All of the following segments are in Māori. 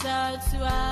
Talofa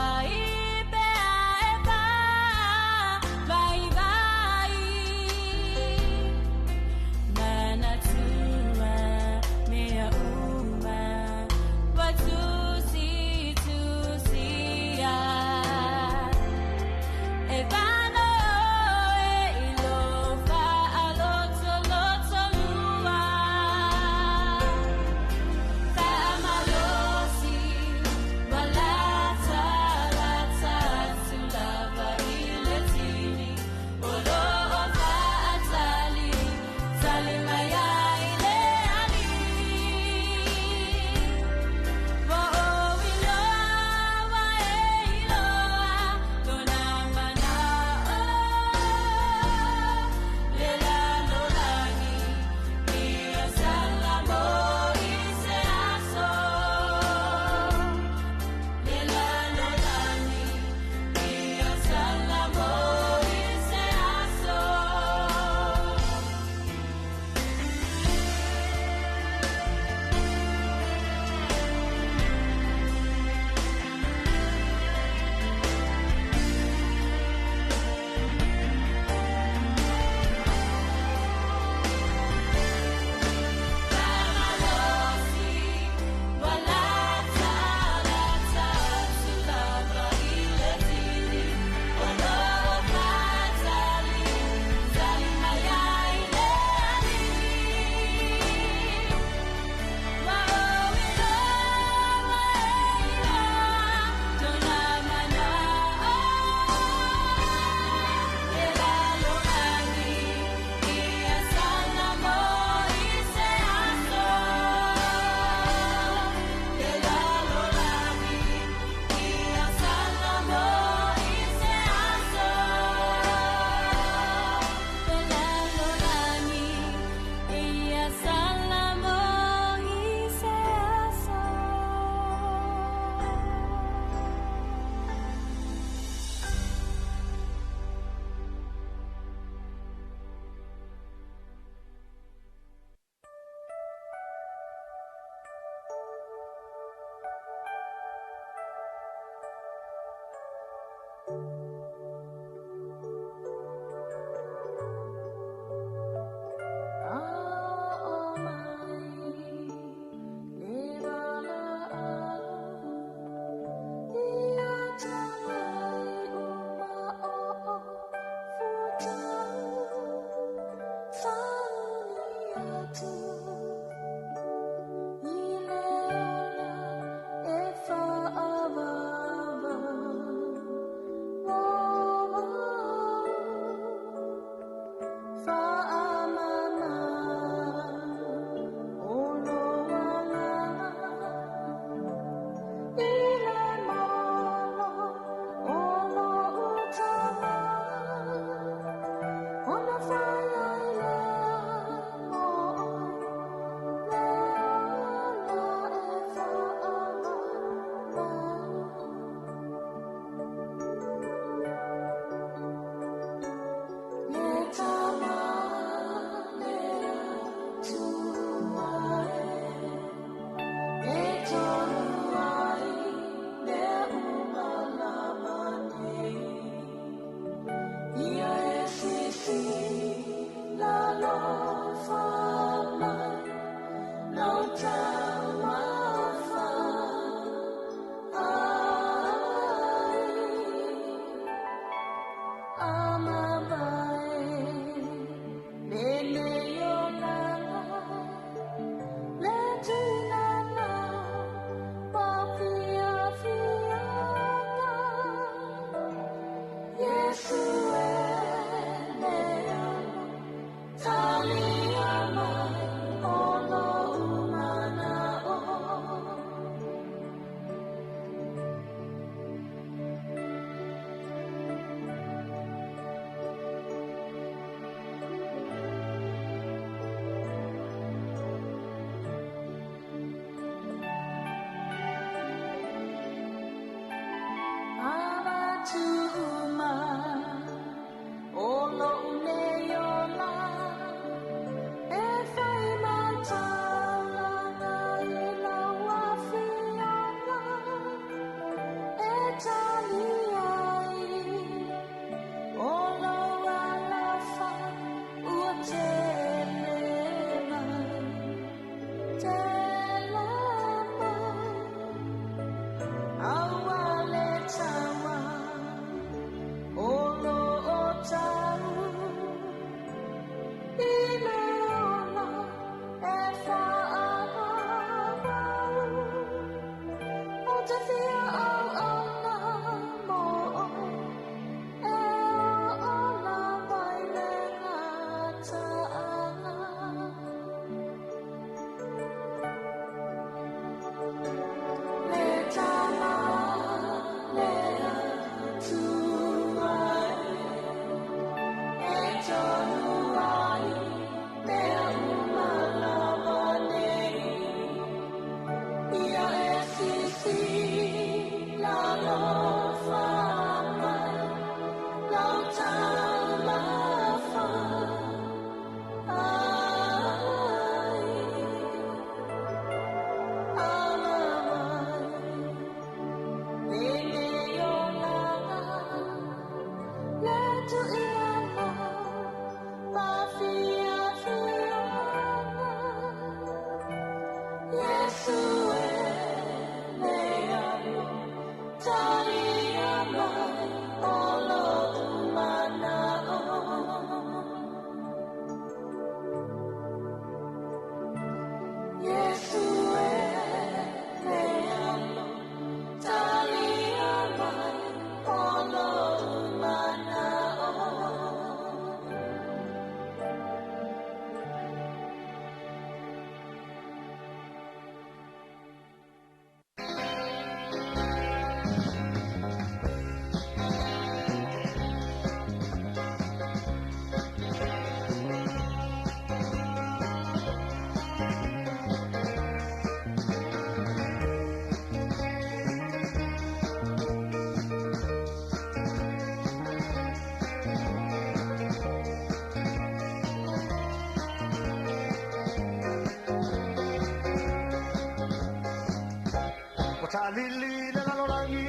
Talili le lalorangi,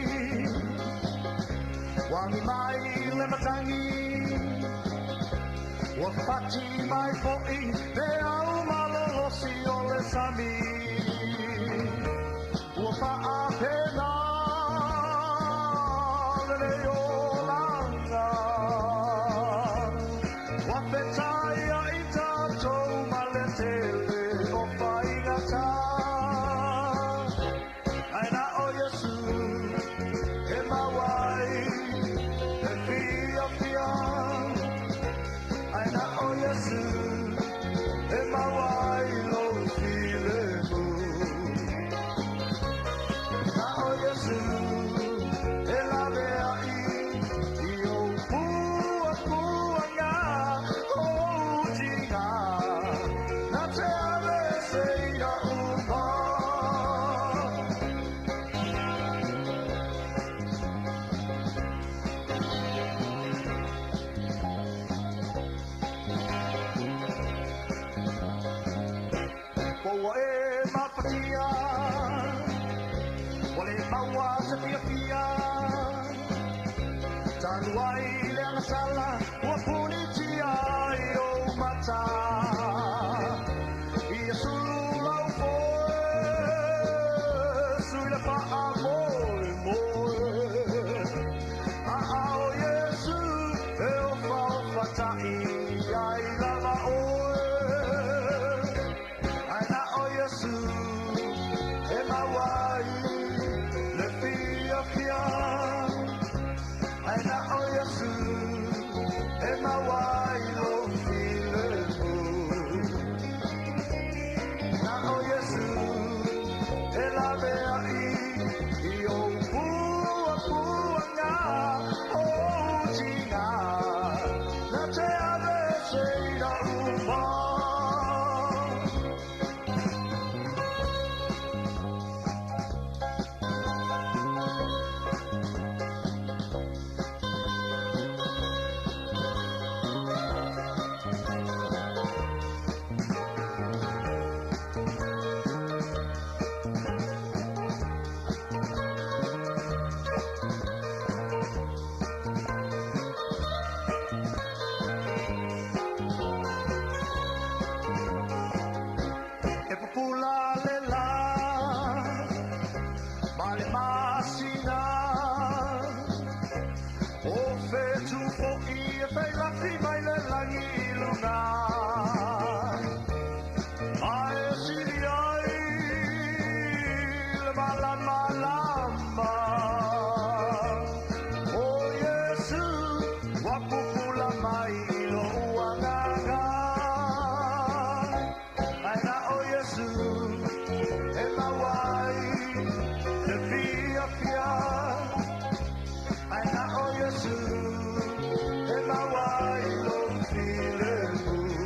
wangi mai le matangi, wapati mai po'i, te au malolosi o le sami, wapa'a pena le olanga, wapetaya i tātou maletele o whaingata. Tanuai le sala wa punitia o mata I sulu lau sula pa amore a ao Yesu e o fatai ai lava ai na o Yesu e mawai le fia fia Aina o Yesu, e mawai lo filefu. Na o Yesu, e la vea I o puanga, o tinga, na te ave seira uma. Yesu, e mawai lo filefu.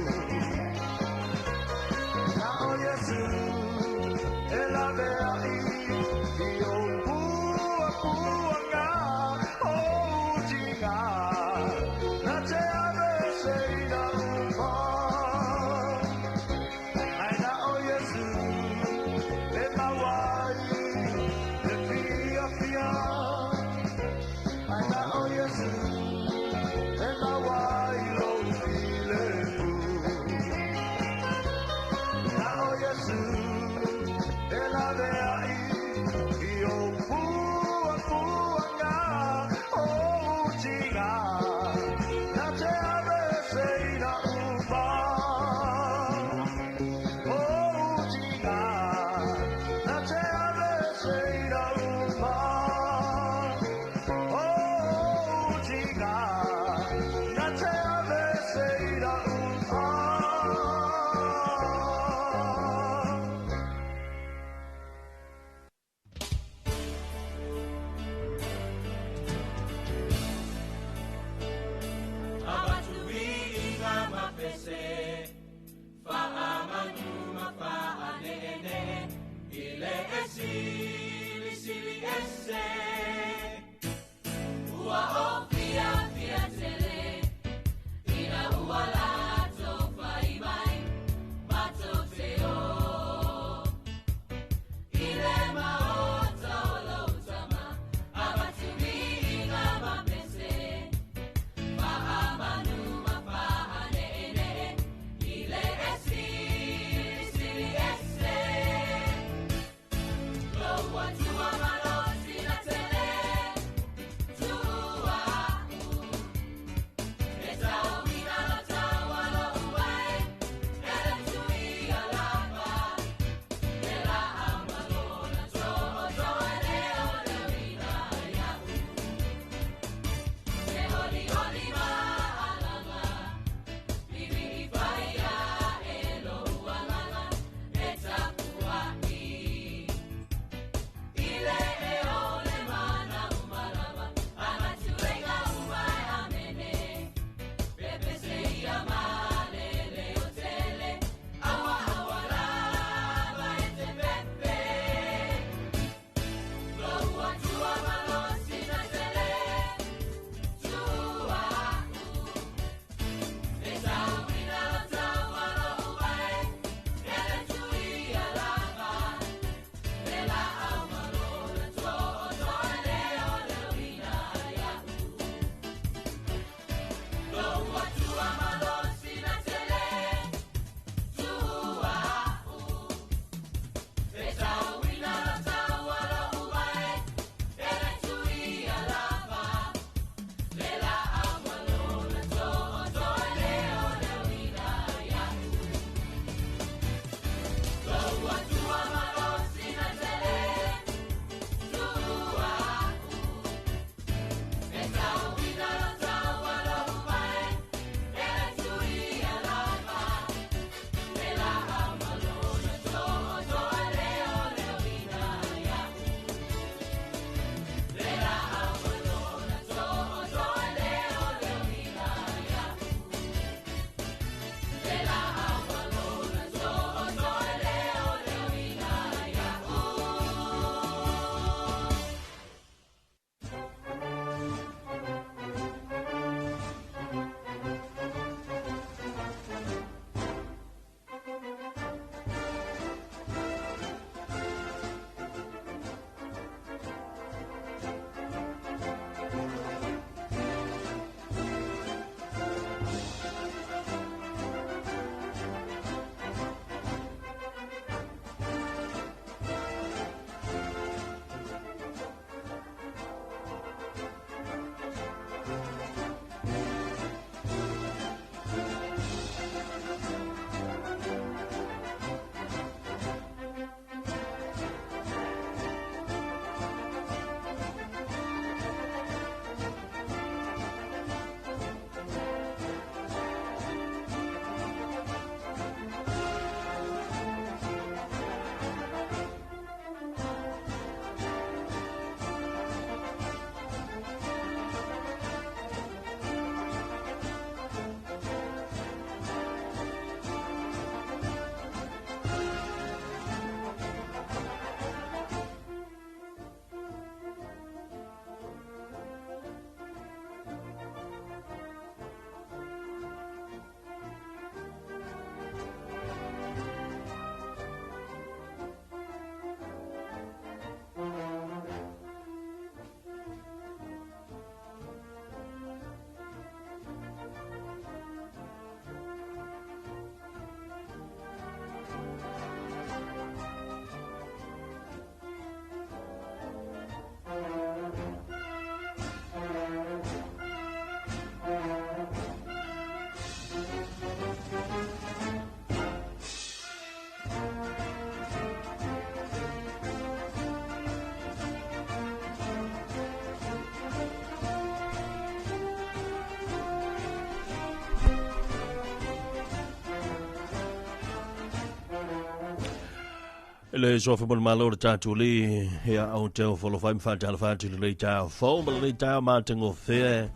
Le so for malo tatu li ya au te follow fine fa Talofa to le ta fo but le ta mountain of fear.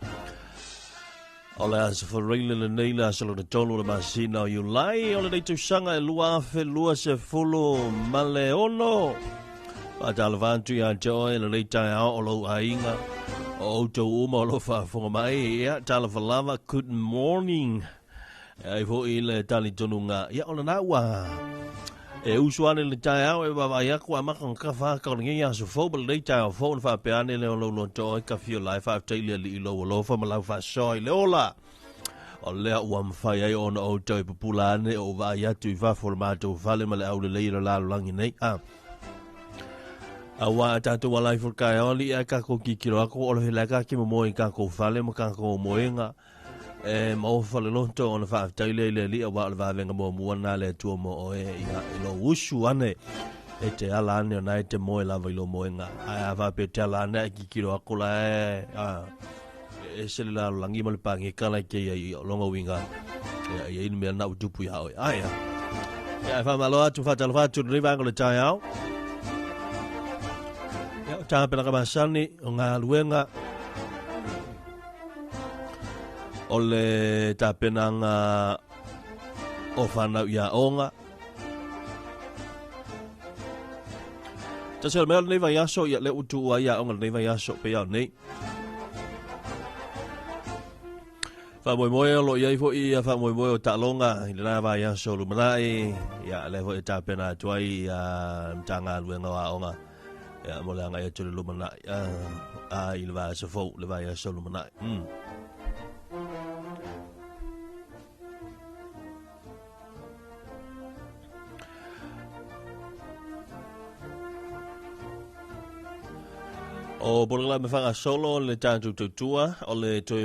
All as for railing the naila so the tono the machine you lie all the to sanga lua fe lua se fulo maleono. Fa Talofa to ya joy le ta o ainga o to umo lo fa for mai ya Talofa lava good morning. Ai fo ile tali tonunga ya ona na wa e usuane le tai au e baba ya kwa maka ka fa ka ngi ya so fo le tai fo fa pe ane le lo to ka fio life fa tai le lo fa ma fa soi le ola o le wa fa ya on o to populane o va ya tu va formato vale ma le au le la langi nei a wa ta to wa life ka ya li ka ko ki kilo ko o le la ka ki mo ka ko vale mo ka ko mo nga mo fale lonto on fa taile le li wa va venga mo na le tu mo e lo usu ane e te ala ane na te mo la va lo mo nga a va pe te ala na ki kilo akula e se la langi mo le pangi kala ke ye longa winga ye in me na utupu ya ai ya fa malo tu fa Talofa tu ri va ngolo tai au ya ta pe la ka masani nga luenga o le tapenanga o whanau ia onga. Tasel mea nei vai aso ia le utu ua ia onga nei vai aso pe au nei. Wha moe moe lo iai fo ia wha moe moe o talonga i le nā vai aso lumanai ia le fo i tapena tuai mtanga luenga wa onga ia mo le anga ia tuli lumanai i le vai aso fo le vai aso lumanai. O borla me fanga solo le tantu tutua o le to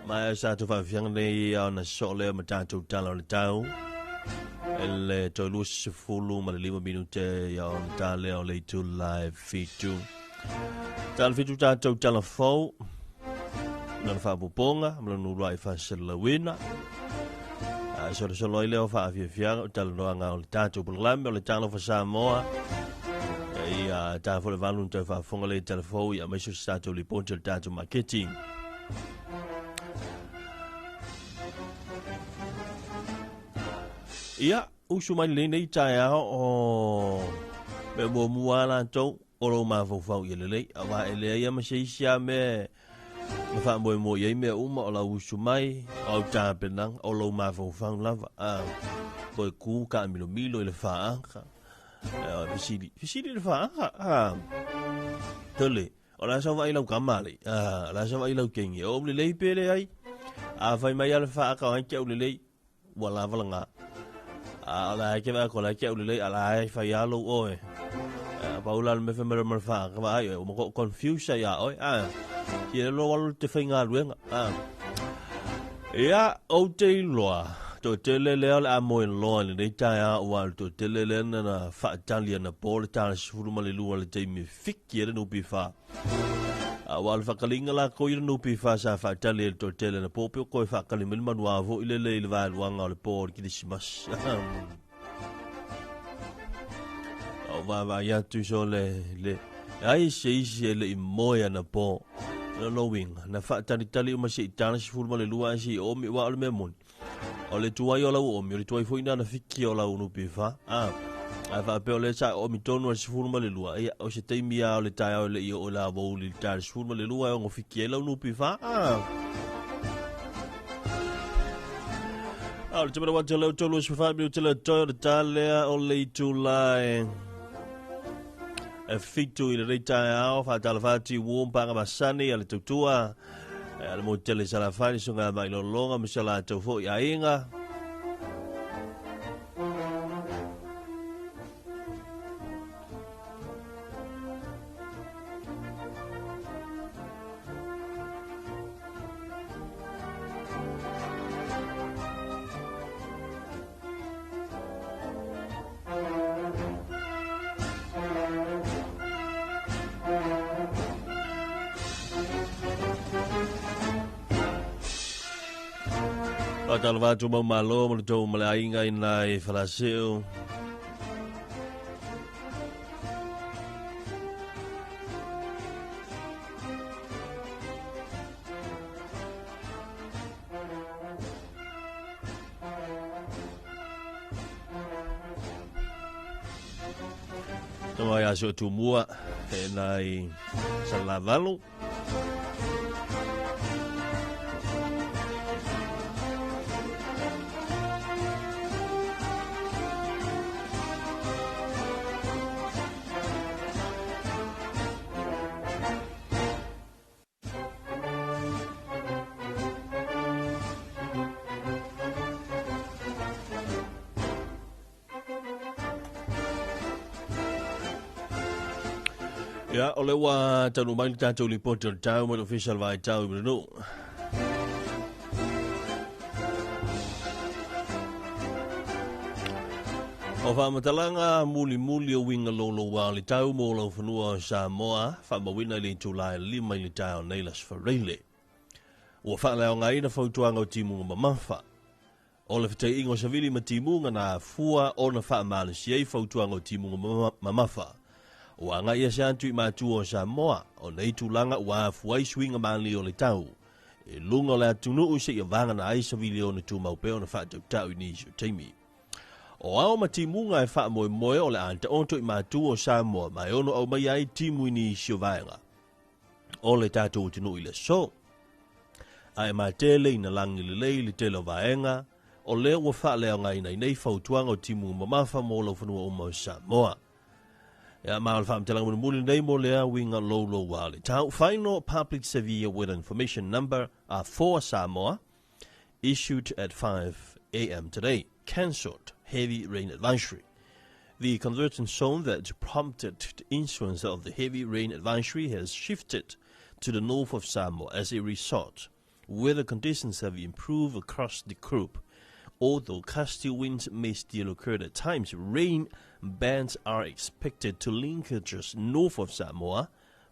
mai sa to fa fiang nei ona sole me tantu talo le tau el to lus fulu ma le 5 minute ya on tale o le tu live fitu tal fitu tantu telefo non fa buponga ma no rai fa selawina a solo ile o fa fiang talo nga o tantu borla me le Talofa Samoa ia ta fo le valu te fa fonga le telefo ia mai so stato li ponte il tato marketing ia usu mai le nei tai o me mo muala to o lo ma fo fo ia le ava ele ia ma se sia me fa mo ia me uma o la usu mai o ta penang o lo ma fo fo lava ko ku ka milo ile fa Visidi le fa tole ora sa vai lau kamale la sa vai lau kengi o le lei pele ai a vai mai al fa ka an ke o le lei wala valanga ala ke va ko la ke o le lei ala ai fa ya lo oe paula me fe mer fa ka vai o mo confuse ya oi ki lo wal te finga luenga ya o te loa to tele le a mo in lo le ta wa to tele le na fa talia na pol ta suru ma le lu le te mi fikire no pi fa wal fa kalinga la ko ir no pi fa sa fa talia to tele na popio ko fa kalimil manwa vo ile le va wanga le por ki dismas o va ya tu so le ai se le moya na po no wing na fa tali ma se ta suru ma le lu si o mi wa le memon o le tuai o lau o mi o le tuai fo ina na fiki o lau nupi fa ai fa pe o le sa o mi tonu al sifuru ma le lua o se teimi a o le tai o le i o la vau li ta al sifuru ma le lua o ngo fiki e lau nupi fa o le tamara wata leo tolu se fa mi o te le toi o le talea o le itu lai e fitu i le rei tai ao fa Talafati wumpanga masani a le tutua al mo tele sala fani sunga mai lo longa misala to fo ya inga Talofa tu mau malo mo to malainga ina e falaseo Tama ya so tumua e nai salavalo. Ya, ole wa tanu mai tātou lipoto tau mo official vai tau i no. O whamatalanga muli o winga lolo wa li tau mo lau whanua Samoa, whamawina li tūlai lima li tau neilas whareile. Ua whaleo ngai na whautuanga o timu mamafa. O le whatei ingo savili ma timu na fua o na whamalisi ei whautuanga o timu mamafa. Ua ngai ase antu i mātu o Samoa, o nei tūlanga ua fuai swinga mali o le tau. E lunga le atunu use i vanga na aisa vili o na tūmaupe o na whaatau tau i nisio teimi. O ao ma timunga e wha moe moe o le anta onto i mātu o Samoa, mai ono au mai ai timu i nisio vaenga. O le tātou o tunu i le so. Ai mā tele i na langi le lei le tele o vaenga, o le ua wha leo ngai nei whautuanga o timu mamafa mo lau whanua o mau Samoa. Ya maal fam telang mun muli nei mo lea winga lolo wale. Tau final public severe weather information number 4 Samoa issued at 5 a.m. today. Cancelled heavy rain advisory. The convergence zone that prompted the issuance of the heavy rain advisory has shifted to the north of Samoa as a result. Weather conditions have improved across the group. Although gusty winds may still occur at times, rain bands are expected to linger just north of Samoa,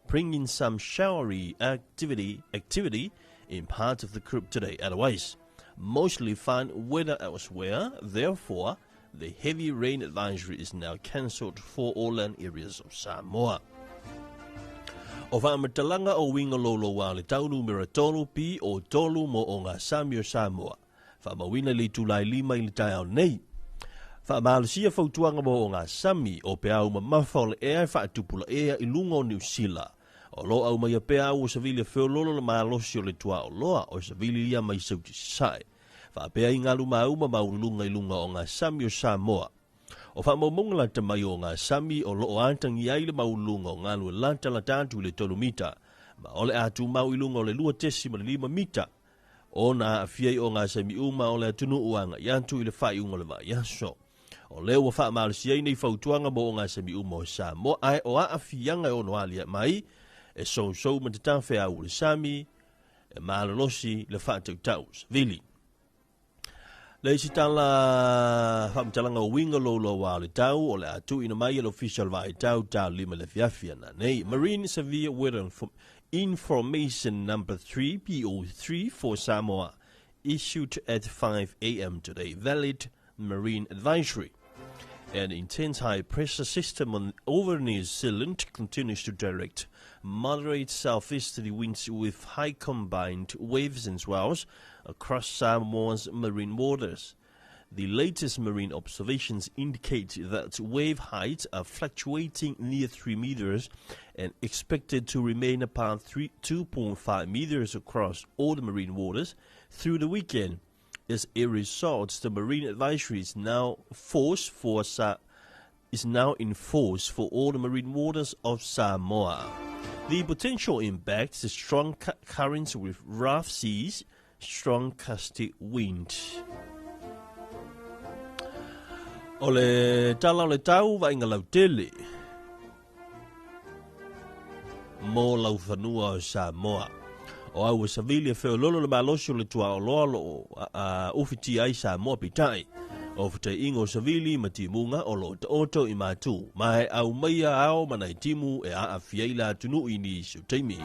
bringing some showery activity in parts of the group today. Otherwise, mostly fine weather elsewhere. Therefore, the heavy rain advisory is now cancelled for all land areas of Samoa. O whaamatalanga o winga lolo wa le taunu mira tolu pi o tolu mo o ngā Sami o Samoa. Whamawina li tūlai lima i li tai au nei. Whamaalisia whautuanga mo o ngā Sami o pe au mamafa o le ea whaatupula ea i lunga o New Zealand. O lo au mai a pe au o savili a whiololo le maalosi o le tua o loa o savili ia mai sauti sai. Whapea i ngalu mauma maulunga i lunga o ngā Sami o Samoa. O whamaumunga lata mai o ngā Sami o lo o antangi ai le maulunga o ngalu lata la tātu le tolu mita. Ma ole atu mau i lunga o le lua tesi ma le 5 mita. O na afiai o ngā Sami uma o le atunu uanga yantu i le whai unga le va yaso. O leo wa wha maalisiai nei whautuanga mo o ngā Sami uma o Samoa ai o a afianga o noalia mai e sou ma te tawhea au le Sami e maalolosi le whaatau taus. Vili. Le si tala whamtalanga o winga lolo wa le tau o le atu ina mai el official vai tau tau lima le fiafia na nei. Marine Severe Weather Information number 3 PO3 for Samoa issued at 5 a.m. today. Valid marine advisory. An intense high pressure system over New Zealand continues to direct moderate southeasterly winds with high combined waves and swells across Samoa's marine waters. The latest marine observations indicate that wave heights are fluctuating near 3 meters and expected to remain about 2.5 meters across all the marine waters through the weekend. As a result, the marine advisory is now in force for all the marine waters of Samoa. The potential impacts is strong currents with rough seas, strong gusty wind. O le tala o le tau wa inga lau tele. Mo lau whanua o Samoa. O au sa vili e wheo lolo le malosi o le tua o loa lo ufiti ai Samoa pitai. O fute ingo sa vili ma timunga o lo te oto i mātu. Mai au maia ao manai timu e a fiaila tunu i ni su teimi.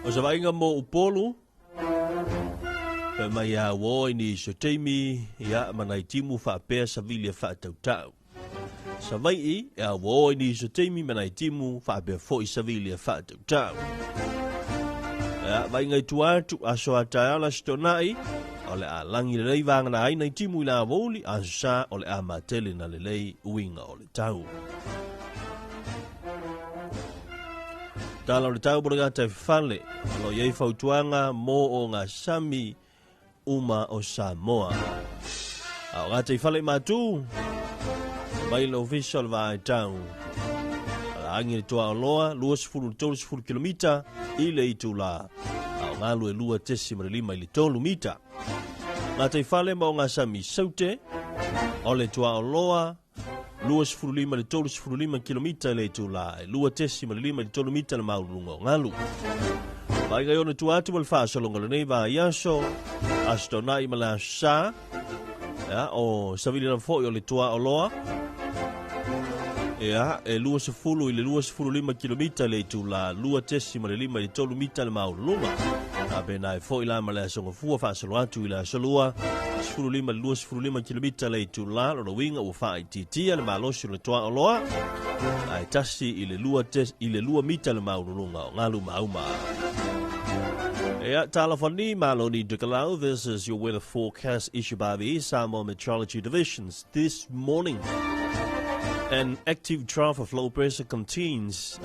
O sa vainga mo upolu. Pe mai a woi ni so teimi ia manai timu whaapea sa vili a whaatau tau. Sa vai e a woi ni so teimi manai timu whaapea fo i sa vili a whaatau tau. Ia vai ngai tuatu aso a taala stonai o le a langi le lei vanga na aina i timu i la voli a sa o le a matele na le lei uinga o le tau. Tala o le tau boraga te fale, lo iei fautuanga mo o ngā sami uma o Samoa. A o ngā te fale matu, mai le official vai tau. A angi le toa o loa, 2.3 kilomita, i le itu la. A o ngā lue lua tesi marelima i le tolu mita. Ngā te fale mo ngā sami saute, o le toa o loa, 2.5 le 3.5 kilomita le itu la. Lua tesi marelima i le tolu mita le maulunga o ngalu. Mai gai ona tuatu mal whaasalonga le nei va iaso, asto nai mala sa, o savili na fo o le toa o loa, e lua se fulu i le 2.5 kilomita le itu la, lua tesi marelima i le tolu mita le maulunga. A bena e fo i la mala songa fua whaasalo atu i la salua, 2.5 kilomita le itu la, lona winga ua wha i titia le malosi le toa o loa, ai tasi i le lua mita le maulunga o ngalu mauma. Talofa Maloni Dukalau, this is your weather forecast issued by the East Samoa Meteorology Divisions this morning. An active trough of low pressure continues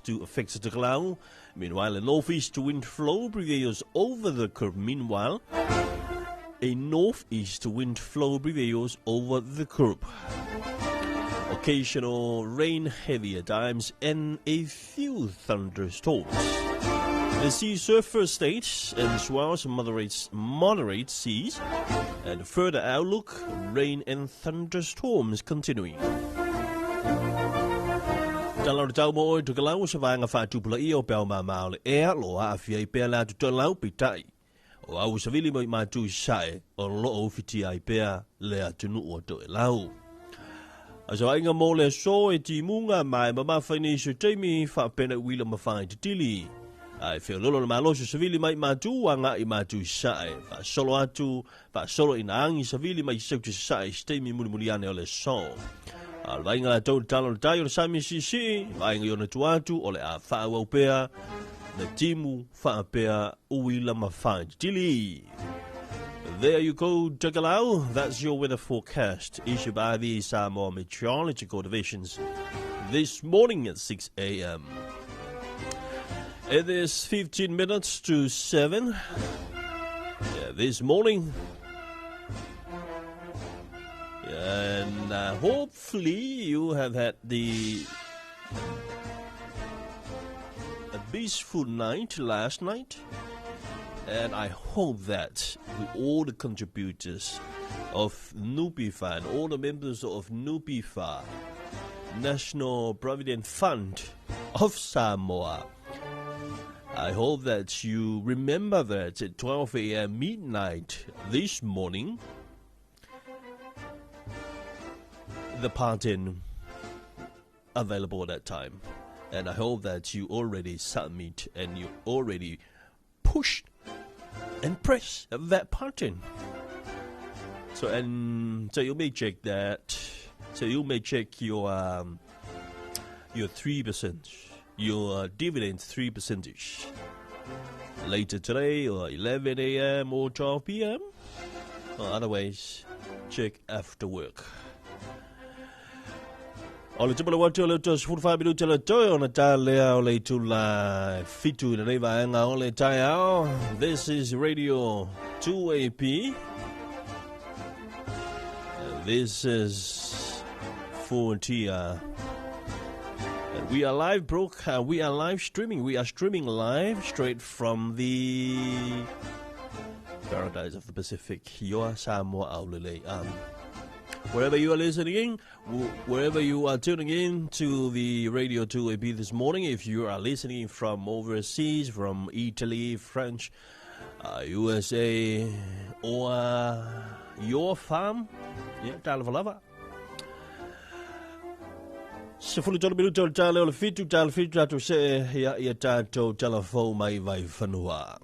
to affect Dukalau. Meanwhile, a northeast wind flow prevails over the curve. Meanwhile, a northeast wind flow prevails over the curve. Occasional rain, heavy at times, and a few thunderstorms. The sea surface states and swells moderate seas, and further outlook, rain and thunderstorms continuing. Tala o tau mo oi tukalau sa vanga whaatupula i o pēo mamao le ea loa a whiai pēa la tutolau pitai. O au sa vili mo i mātu sae o loo fiti ai pēa le atunu o to e lau. Asa ainga mo le so e ti munga mai mama whaini su teimi whaapena uila mawhai te tili. Ai whio lolo na maloso savili mai mātu wanga i mātu sae. Wha solo atu, wha solo ina angi savili mai sautu sae steimi muni ane o le so. Al vainga la tau talo na tai o le sami sisi, vainga i ona tuatu o le a wha au pea, na timu wha pea uila mawhai te tili. There you go, Tagalau. That's your weather forecast issued by the Samoa Meteorological Divisions this morning at 6 a.m. It is 15 minutes to 7 this morning. And hopefully you have had a peaceful night last night. And I hope that with all the contributors of NUPIFA and all the members of NUPIFA, National Provident Fund of Samoa, I hope that you remember that at 12 a.m. midnight this morning, the pardon available at that time. And I hope that you already submit and you already pushed and press that button. So you may check that. So you may check your 3%, your dividend 3% later today, or 11 a.m. or 12 p.m. Or otherwise, check after work. O le tupala watu o le tos 45 minuta le toi o na tā lea o le tula fitu na reiva anga o le tai ao. This is Radio 2AP. This is 4T. We are live we are live streaming. We are streaming live straight from the paradise of the Pacific. Yoa Samoa Aulele. Wherever you are listening in, wherever you are tuning in to the Radio 2AP this morning, if you are listening from overseas, from Italy, French, USA, or your farm, Talofa lava. Se fulu tolu minuto tale o le fitu tatu se ia tatou talafou mai vai whanua.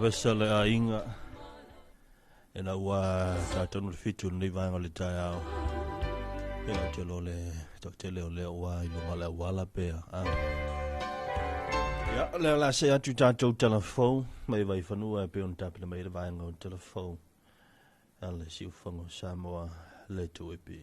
Vesale a inga e na ua tātonu le fitu nei vanga le tai au e o te lo le to te leo leo ua I lunga le wala pea ia le la se atu tātou telefon mai vai whanua e peon tapina mai le vanga o telefon ale si ufango Samoa le tu epi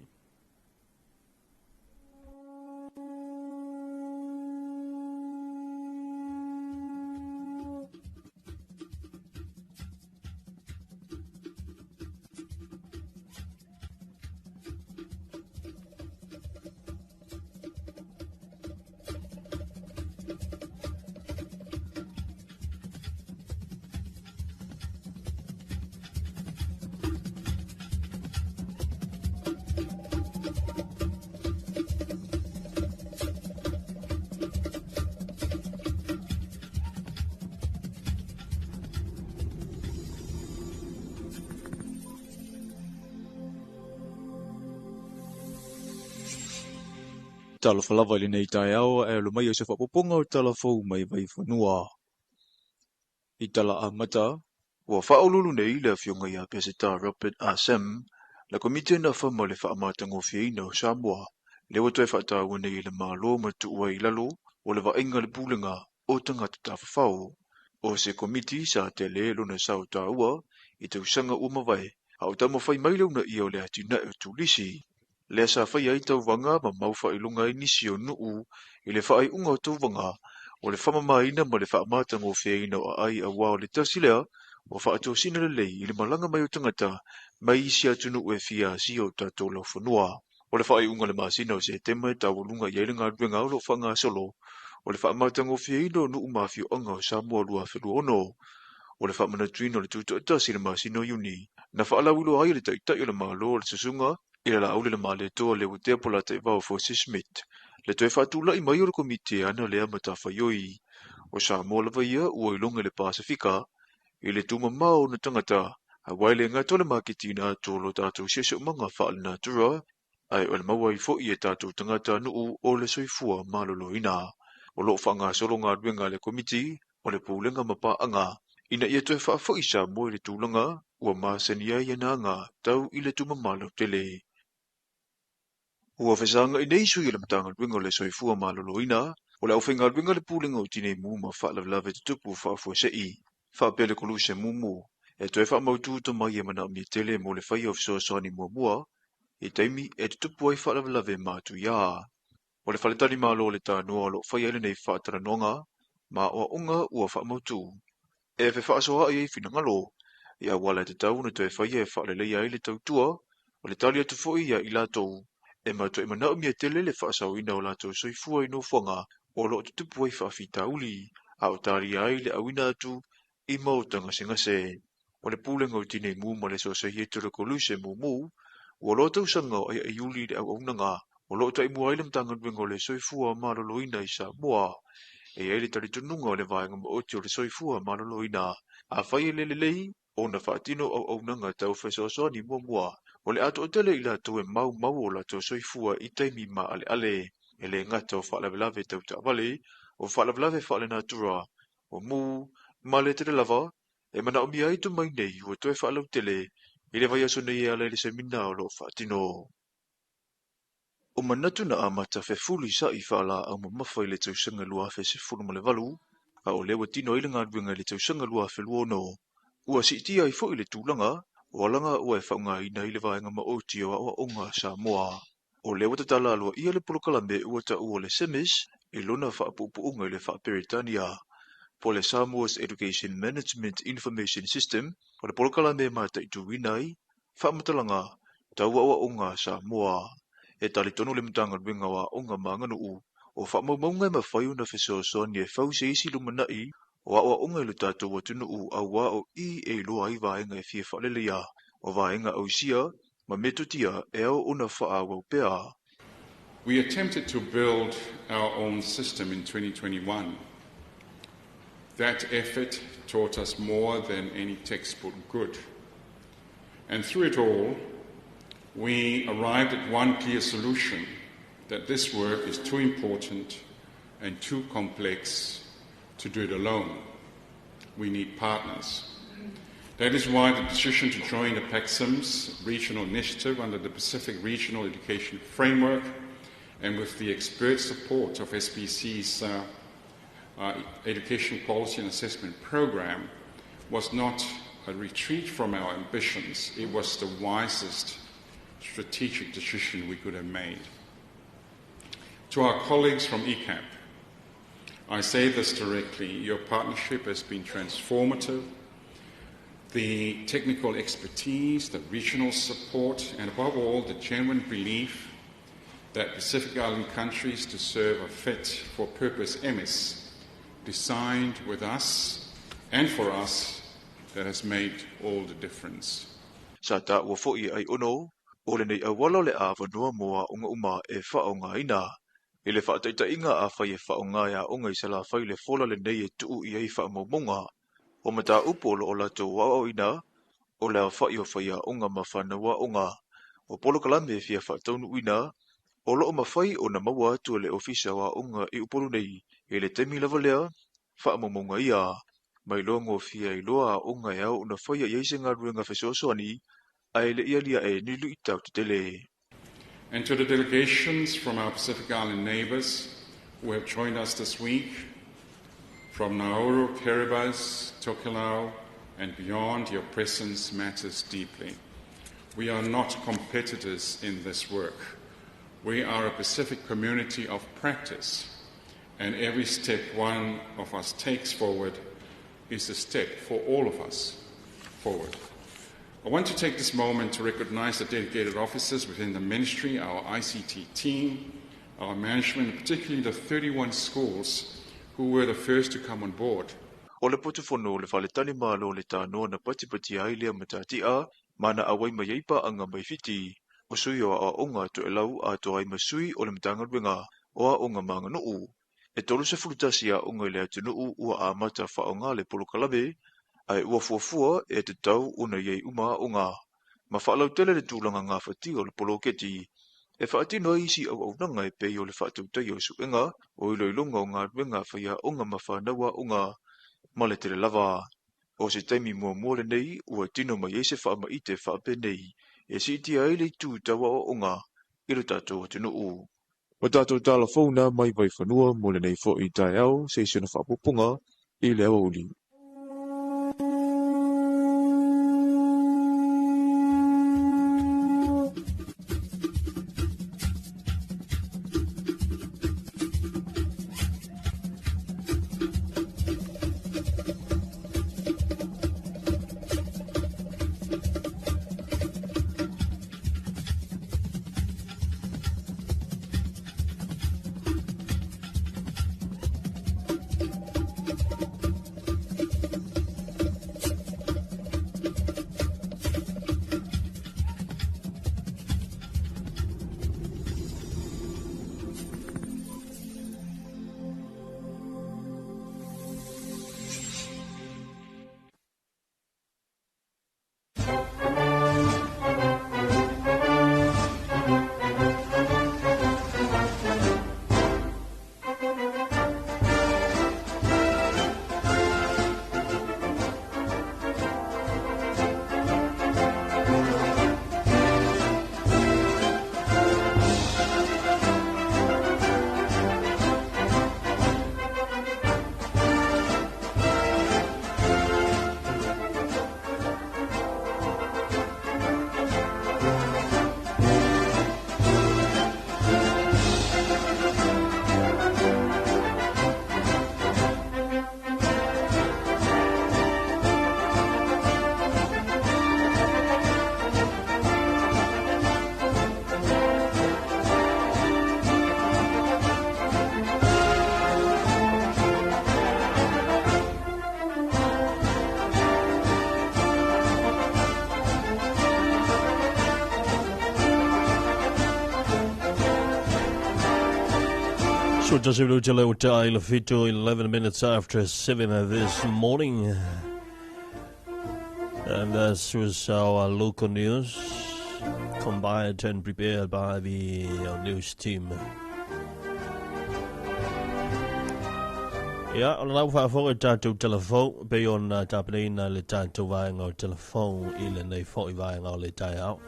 Talofa lava le nei tai au e lo mai o se whapoponga o talafou mai vai whanua. I tala a mata, ua whaolulu nei le fionga ia pesita Robert A. Sem, la komite na whama le whaamatango whiaina o Samoa, le watoe whata ua nei le malo ma tuua I lalo o le wainga le pulenga o tangata tawhawhau. O se komiti sa te le lona sau ta ua, I te usanga umawai, a o tamo whai maileu na ia o le atina e tulisi. Le sa whai ai tauwanga ma mauwha I lunga I nisi o nuu I le whai unga o tauwanga o le whamamaina ma le whaamatanga o whiaina o ai a wao le tasilea o whaato sina le lei I le malanga mai o tangata mai isi atunu e fia si o tato lau whanua. O le whai unga le masina o se tema e tau lunga I ailinga ruenga o lo whanga solo o le whaamatanga o whiaina o nuu mafio anga o Samoa lua whelua ono. O le whamana tuino le tuto atasi le masina o yuni. Na whaalawilo ai le taitai o le malo o le susunga I la aule le male toa le utea pola te vau Fosi Smith. Le toe whaatula I mai o le komite ana lea matawhaioi. O Samoa lava ia ua ilonga le Pasifika, I le tuma mao na tangata, a waile ngā tole makitina tolo tātou sesio manga whaale nā tura, ai o le mawai fo I e tātou tangata nuu o le soifua maloloina. O lo whanga solo ngā ruenga le komiti, o le pūlenga mapaanga, ina ia toe whaafo I Samoa I le tūlanga, ua māsania I ananga tau I le tuma malo tele. Ua whesanga I nei sui le matanga ruenga le soifua maloloina, o le au whenga ruenga le pūlenga o tine mūma whaalawlawe tutupu whaafua sei, whaapele koluse mūmu, e toe whaamautu to mai e mana mi tele mo le whai of soasani mua, e taimi e tutupu ai whaalawlawe mātu ia. O le whaletani malo le tānoa lo whai aile nei whaatara nonga, ma oa unga ua whaamautu. E whe whaasoa ai finangalo, ia wala te tau na toe whai e whaalelei ai le tautua, o le tali atu foi ia I lātou, e mato e manao mia tele le whaasau ina o lātou soifua I no whanga o lo tutupu ai whaafita uli, a o tari ai le awina atu I mautanga sengase. O le pūlenga o tine mū ma le sosa hietura koluse mū, o lo tau sanga o ai uli le au aunanga, o lo tai mua ilam tangan wengo le soifua maloloina I Samoa, e ai le taritununga o le vaenga ma oti o le soifua maloloina, a whai le lei, o na whaatino au aunanga tau whaisoasoni mua, o le ato o tele I lātou e mau o lātou soifua I taimi ma ale, e le ngata o whaalawelawe tau ta'wale, o whaalawelawe whaale nātura, o mū, ma le tele lava, e mana o mia itu mai nei, o toe whaalau tele, I le vai aso nei ala le semina o lo whaatino. O manatu na amata fuli sa I whaala au mamawhai le tausanga lua se fulu ma le valu, a o lewa tino I le ngāruenga le tausanga lua lua no, ua si tia I fo I le tūlanga, o alanga ua e whaunga ina I le vaenga ma oti o awa onga Samoa. O lewa tatala alua ia le polokalame ua ta ua le semis, I lona whaapupuunga I le Whaaperitania. Po le Samoa's Education Management Information System, o le polokalame mata I tuwinai, whamatalanga taua unga Samoa e tali tonu le mtanga winga wa unga manganu o whamaunga ma whaiu na whesoasoani e whau se isi lumanai o awa unga ilu tātou wa tunu a wa o I e loa I vaenga e fie whalele ia o vaenga au sia ma metutia e au una wha wau pea. We attempted to build our own system in 2021. That effort taught us more than any textbook could. And through it all, we arrived at one clear solution, that this work is too important and too complex to do it alone. We need partners. That is why the decision to join the PACSIM's regional initiative under the Pacific Regional Education Framework and with the expert support of SBC's Education Policy and Assessment Program was not a retreat from our ambitions. It was the wisest strategic decision we could have made. To our colleagues from ECAP, I say this directly, your partnership has been transformative. The technical expertise, the regional support, and above all, the genuine belief that Pacific Island countries deserve a fit-for-purpose MS designed with us and for us that has made all the difference. Sa ta ua fo'i ai ono, o le nei awala le a vanua moa unga uma e whaonga ina. I le whaataitainga a whai e whaonga ia unga I sala whai le fola le nei e tuu I ei whaamaumonga. O mata upolo o lato wao ina, o lea whai o whai a unga ma whanua unga. O polo kalame e fia whaataunu ina, o loo mawhai o na maua atu le ofisa wa unga I upolo nei, e le temi lava lea, whaamaumonga ia. Mai longo fia I loa unga e au una whai a yeise ngā ruenga whesoasoani, ai le ia lia e nilu I tau te tele. And to the delegations from our Pacific Island neighbours who have joined us this week, from Nauru, Kiribati, Tokelau, and beyond, your presence matters deeply. We are not competitors in this work. We are a Pacific community of practice, and every step one of us takes forward is a step for all of us forward. I want to take this moment to recognize the dedicated officers within the ministry, our ICT team, our management, and particularly the 31 schools who were the first to come on board. O le potofono le whaletani malo le tānoa na patipati ai lea matatia, mana awai mai eipa anga mai fiti. O sui o a onga to e lau a to ai masui o le mtanga ruenga o a onga manga nuu. E tolu se fulutasi a onga le atu nuu ua a mata whaonga le polokalame, ai ua fuafua e te tau una iei uma onga. Ma whaalau tele le tūlanga ngā whati o le poloketi. E whaatino isi au nanga e pei o le whaatautai o suenga, o iloilonga o ngā ruenga whaia onga ma whanaua onga, ma le tele lava. O se taimi mua le nei, ua tino mai eise whaama I te whaape nei, e si iti ai le tū tawa o onga, I le tātou atu nuu. Ma tātou tāla whauna mai vai whanua mo le nei fo I tai au, se isi na whaapopunga, I le awa uli. So just a little time, 11 minutes after 7 this morning. And this was our local news, combined and prepared by the news team. Ja, og nu får jeg taget telefon, be on tapen le tato vang og telefon i le nei for i vang og le tai au.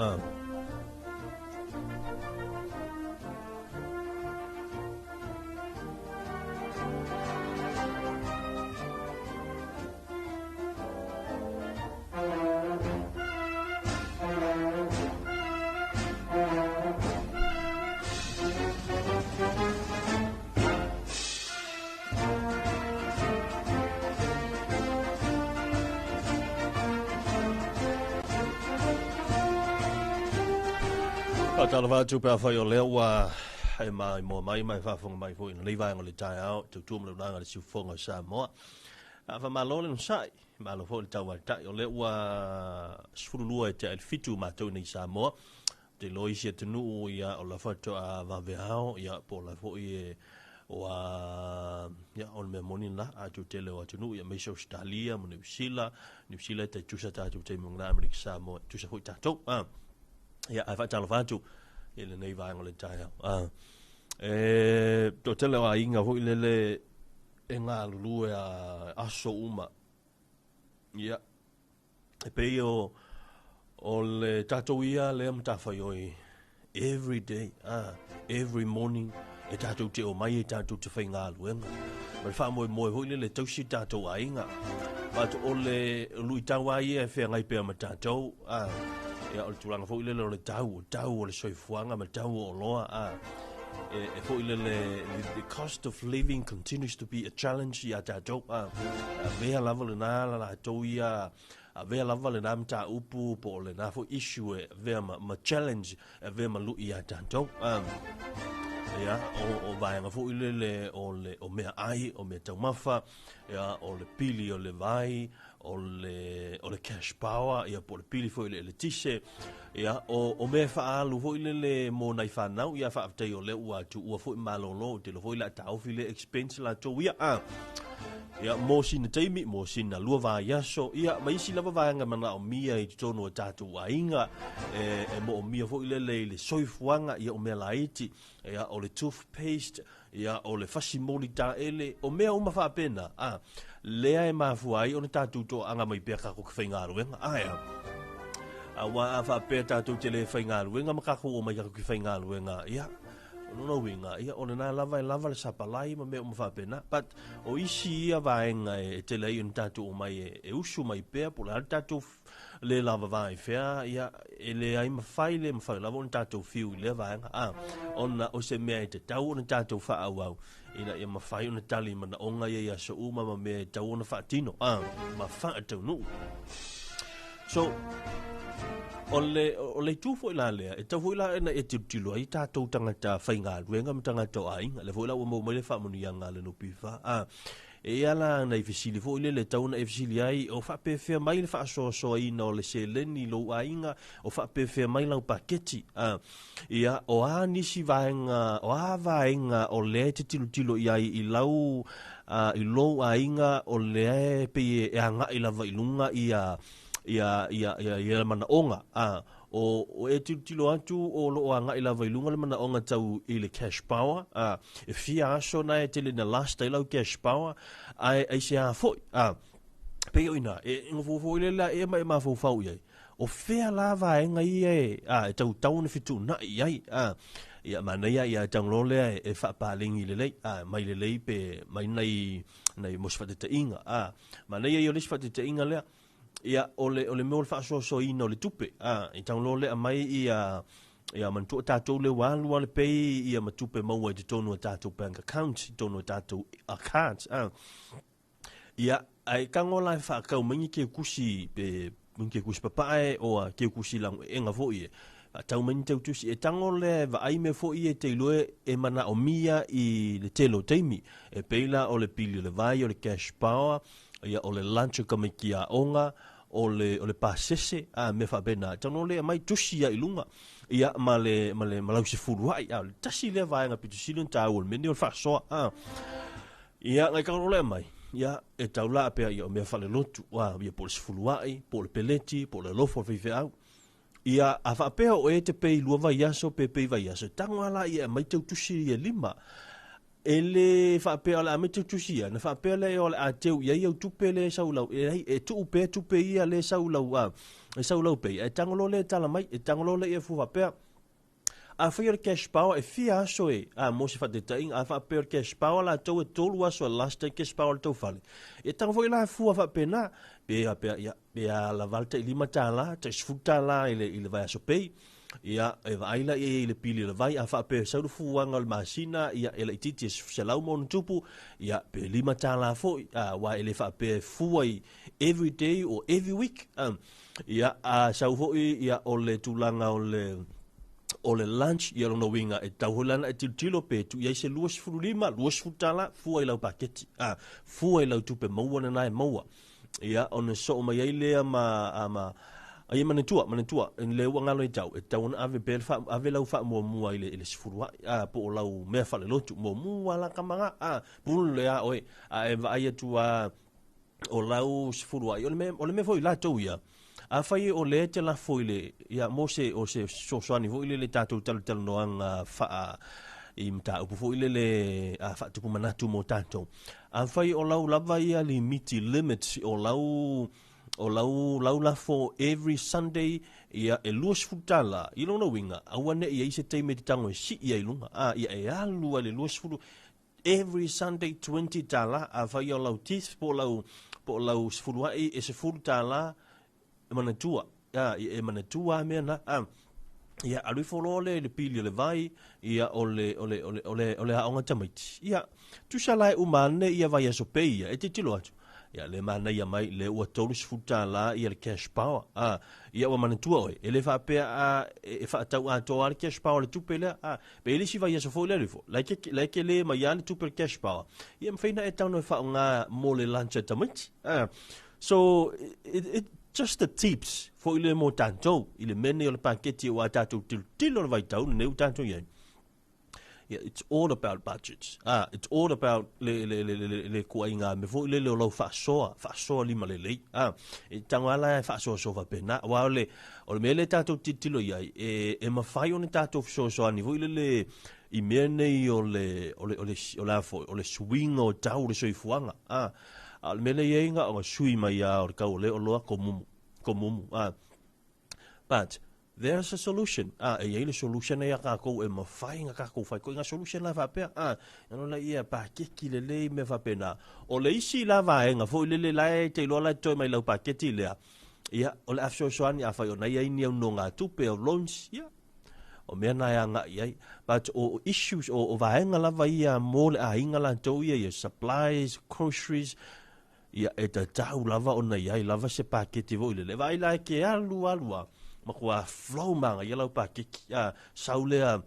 Talofa tu pa fai o leo wa ai mai mo mai fa mai fo in lewa ngol tai au tu tu mo na si fonga Samoa fa malole no sai malo fo ta wa ta o leo wa sfulu te al fitu ma to ni Samoa de loisia tenu ya o la foto a va veao ya por la fo e wa ya on me moni la a tu tele wa tenu ya me so Australia mo New Zealand te tu sa ta tu te mo na Amerika Samoa tu sa ho ta to ja, ai fa talofa tu ele nei vai ngole tai to tele wa inga ho ile nga lulu a aso uma ja e pe o le tato ia le mta fa yoi every day every morning e tato te o mai e tato te fa nga luenga ma fa mo ho ile tau si tato a inga but o le lui tawa ia e fe ngai pe ma tato ya o tulanga fo ile le tau o le soifuanga ma tau o loa e fo ile the cost of living continues to be a challenge ya tato vea level na la to ia vea level na mta upu po le na fo issue vea ma challenge vea ma lu ya tato ya o vai nga fo ile o me ai o me tau mafa ya o le pili o le vai o le cash power ia por pili foi le tise ia o me fa alu foi le mo nai fa nau ia fa te o le ua tu ua foi malolo te lo foi la tau file expense la to ia ia mo sin teimi mo sin na lua va ia so ia mai si lava va nga mana o mia i tono tatu ainga e mo mia foi le soifuanga ia o me laiti ia o le toothpaste ia o le fasimoli ta ele o mea uma fa pena lea e mafuai o na tatu to anga mai peka ko whainga ruenga aia wa fa pe tatu te le whainga ruenga makako o mai ka ko whainga ruenga ia no winga ia o na lava le sapalai ma me o fa pena but o isi ia vaenga e te le un tatu o mai e usu mai pe po la tatu le lava vai fea ia ele ai ma fai lava un tatu fiu le vaenga ona o se mea te tau un tatu fa au ina ia ma fai una tali mana onga ia so uma ma me tau ona fa tino ma fa tau no so o le tu foi la le e tau foi la na e tilo ai tatou tangata whainga ruenga mtangata o ainga le foi la o mo le fa monu yanga le no pifa e ala na ifisili foi le tau na ifisili ai o fa pe fe mai le fa so ai no le seleni lo ainga o fa pe fe mai la paketi ia o nisi vaenga o le tilo ia i lau i lo ainga o le pe e anga i lava ilunga ia mana onga o e tilo atu o lo anga i lava ilunga le mana onga tau i le cash power e fia aso na e tele na last i lau cash power ai se a foi pe oina e ngofo ile la e ma fo fau ia o fea lava e ngai e tau na fitu na ia ia mana ia tanglo le e fa palingi le mai le pe mai nei mosfate inga mana ia le sfate inga le ia ole mo fa so ino le tupe i tanglo le mai ia mantu tatou le walu le pei ia matupe mau te tonu tatou bank account tonu tatou account ia ai kangola fa ka mingi ke kusi pe mingi kusi papae o ke kusi lang enga foi tau mani tau tusi e tangole va ai me foi te loe e mana o mia i le telo teimi e peila o le pili le vai o le cash power ia o le lunch kamikia onga o le pasese a me fa bena tano le mai tusi ya ilunga ia male malau se furuai a le tasi le vai nga pitu silun taul meni o fa so a ia ngai ka le mai ia e taula pe ia me fa le lotu wa ia por se furuai por le peleti por le lofo fe au ia a fa pe o e te pe lua vai aso pe vai aso tango ala ia mai tu tusi ia lima ele fa pe ala me tu tusia na fa pe le o a teu ia ia tu le sa ulau e tu pe ia le sa ulau a e sa ulau pe e tangolo le tala mai e tangolo le e fu fa pe a fa ia cash power e fia so e a mo se fa de ting a fa pe cash power la to e tolu aso last cash power to fale e tango foi la fu fa pe na pe a la valta lima tala te sfuta la ile vai aso pe ia e vai la le pili le vai a fa pe sa du fuanga le masina ia ele titi se lau mon tupu ia pe lima tala fo wa ele fa pe fuai every day or every week ia a sa fo ia o le tulanga o le lunch ia no winga e tauholana e tilo pe tu ia se luas fulima luas futala fuai lau paketi fuai lau tupe maua na nai maua ia on so mai ile ama ai manetua en le wanga lo tau ave pel fa ave lau fa mo ile sfurua po lau me fa le lotu mo ala kamanga pul le oe e vai tu o lau sfurua o le me foi la to ia a fai o le te la foi le ia mo se o se so swani foi le tatu tal no anga fa i mta upu foi le fa tu manatu mo tanto a fai o lau lava ia limiti limits o lau la for every Sunday ia e luas futala i lona winga awane ia i se teime te tango e si ia i lunga ia e alu ale luas futu every Sunday 20 tala a fai o lau tis po lau sfurua e se furu tala e manatua e manatua mea na ia alui folole le pili le vai ia ole aonga tamaiti ia tusala e umane ia vai aso peia e te tilo atu ia le mana ia mai le ua tolus futala ia le cash power ia ua manatua oe ele fa pe e fa tau to al cash power le tupele pe ele si vai aso fo le fo like le mai ale tupele cash power ia mfeina e tau no fa nga mole lancha tamaiti so it just the tips for ile mo tanto ile mene o le paketi o atato tilo vai tau ne tanto ia yeah, it's all about budgets. It's all about le kuainga me fo le lo fa soa lima le e tangala fa so fa pena wa o le mele tato titilo ia e mafai on tato so ani vo le i mene o le swing o tau le soifuanga al mele yenga o sui mai o ka o le o lo komumu but there's a solution. E le solution e ka ko e mafai nga ka ko fai ko nga solution la va pe no la ia pa ke le me va pena o le isi la va nga fo le la te lo la to mai la pa ke ti le ia o le afso soani a fai o na ia ni no nga tu pe o lunch ia o me na ia nga ia but o issues o va nga la va ia mo le a inga la to ia supplies groceries ia e ta tau lava o na ia lava se pa ke ti vo le vai la ke alu ma kua flow manga ia lau pakiki saulea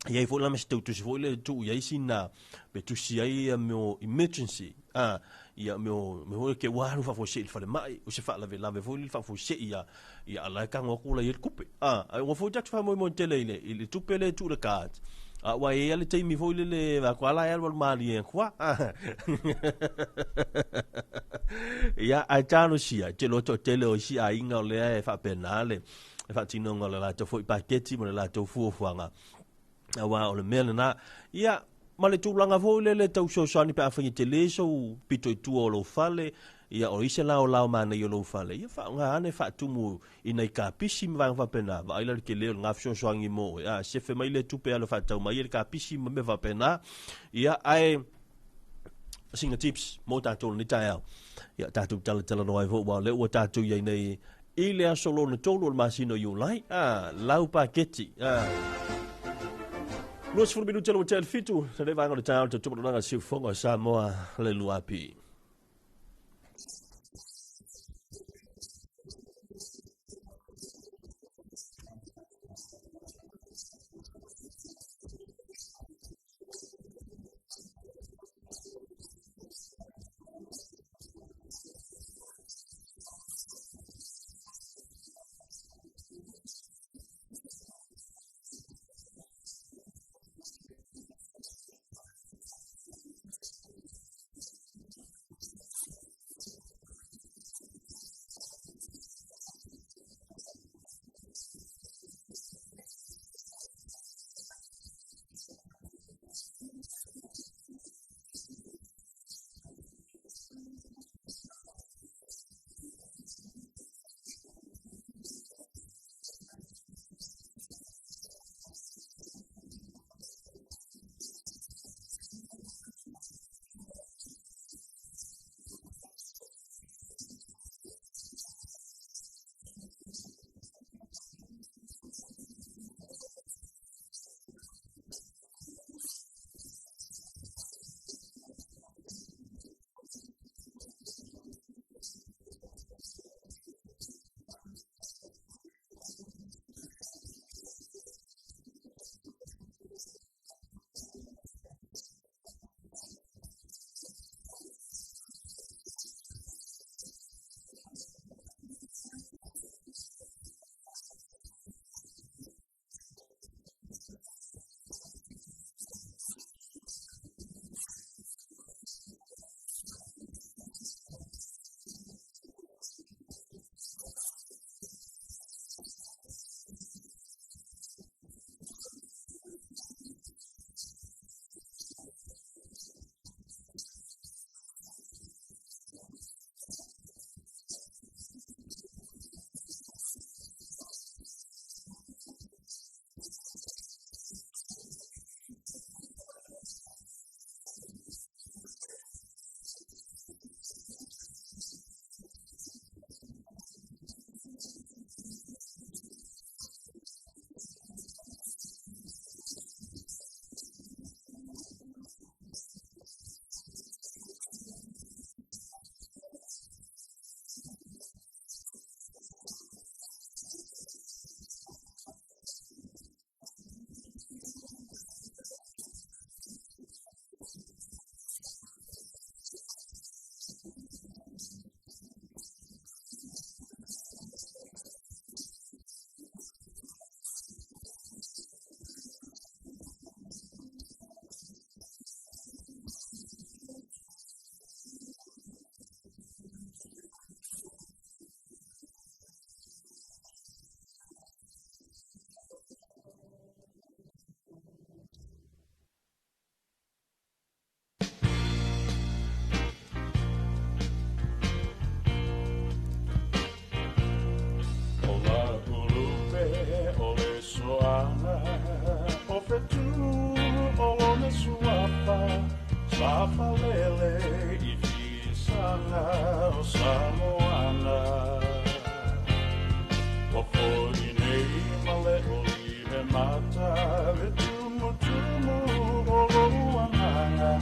ia i fo la mes tu fo le tu ia sina be tu si ai mo emergency ia me ke waru fa fo se fa le mai o se fa la fo le fa fo se ia ala ka ngo kula il kupe ngo fo tak fa mo tele ile tu pele tu le card wa ia le timi fo le va kwa la el mali en kwa ia a tano sia te lo to tele o si a inga le fa penale fa tino ngola la to foi paketi mo la to fuanga wa o le mele na ia ma le tulanga vo le tau so sani pa fa te le so pito tu o lo fale ia o ise la o la ma na yo lo fale ia fa nga ane fa tu mu ina ka pisi va va pena va ila ke le nga so so ngi mo ia se fe mai le tu pe lo fa tau mai ka pisi me va pena ia ai singa tips mo ta to ni ta ia ta tu tala no ai vo wa le o ta tu ye nei ile a solo na tolo o masino yu lai lau paketi Luas fulu minuto lo tel fitu sa le vanga o tau te tupu nanga siu fonga Samoa le luapi fetu o me suapa Safa lele I fisanga o Samoana Wafoi nei male oli me mata Le tumu o loanganga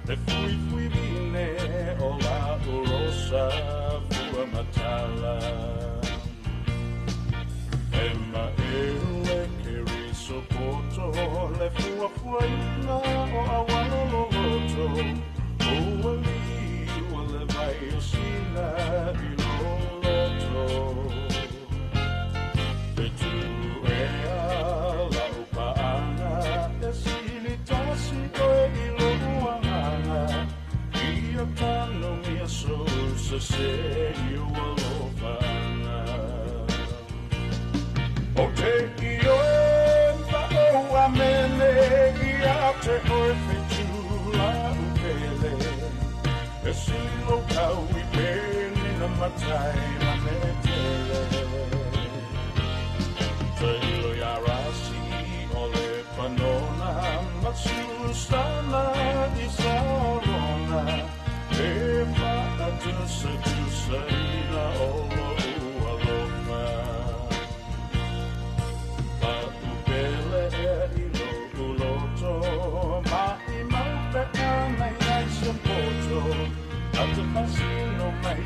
Le fui vine o la urosa Fua matala Emma ele keri sopoto Le fuaina o awalo loto O ali o le vai o sina I loto Te tu ea la upaana E silitasi o I loanganga Ia tano mia so se I walofana O te ioemba o amene Ia te oefetu la upele E silo kau I pene na matai na metele Te ilo ya rasi o le panona Matsusana I sarona E fata tusa ina o lo ualofa Ate fasino mai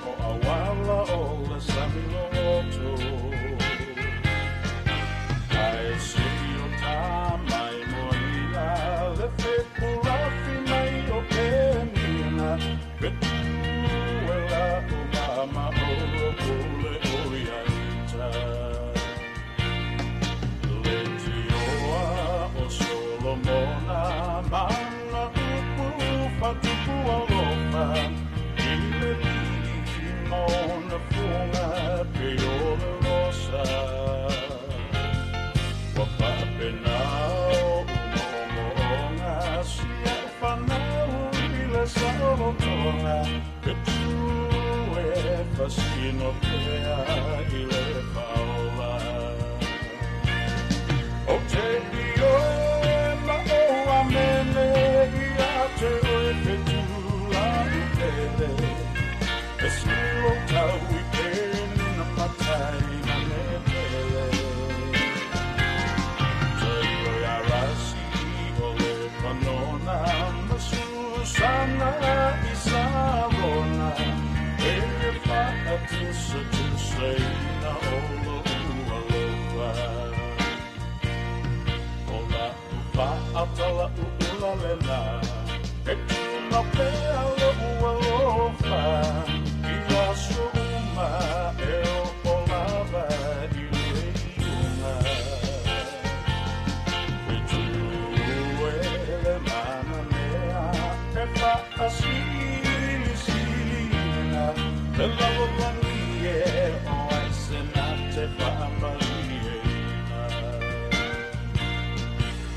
o awala o le samiloto Ai sio tamai moina le fepurafi mai o penina Vetuela o mama o pule o yaita Letioa o Solomona mana upu fatupu alofa Ile limona funga peola rosa Wapapenao umomonga Sia fanau ile salotonga Petue fascino pea ile paola O te ioema o amene Ia te oefetu la upele E silo tau I pene na matai na metele Te io ya rasi o le panona Masusana I sarona E fata tusa ina o lo ualofa Atala ula lena E tuna pea lo ualofa Ia suma e o lava I leiunga E tuele mana mea E fata silina E lavo panie o aisenate famaliena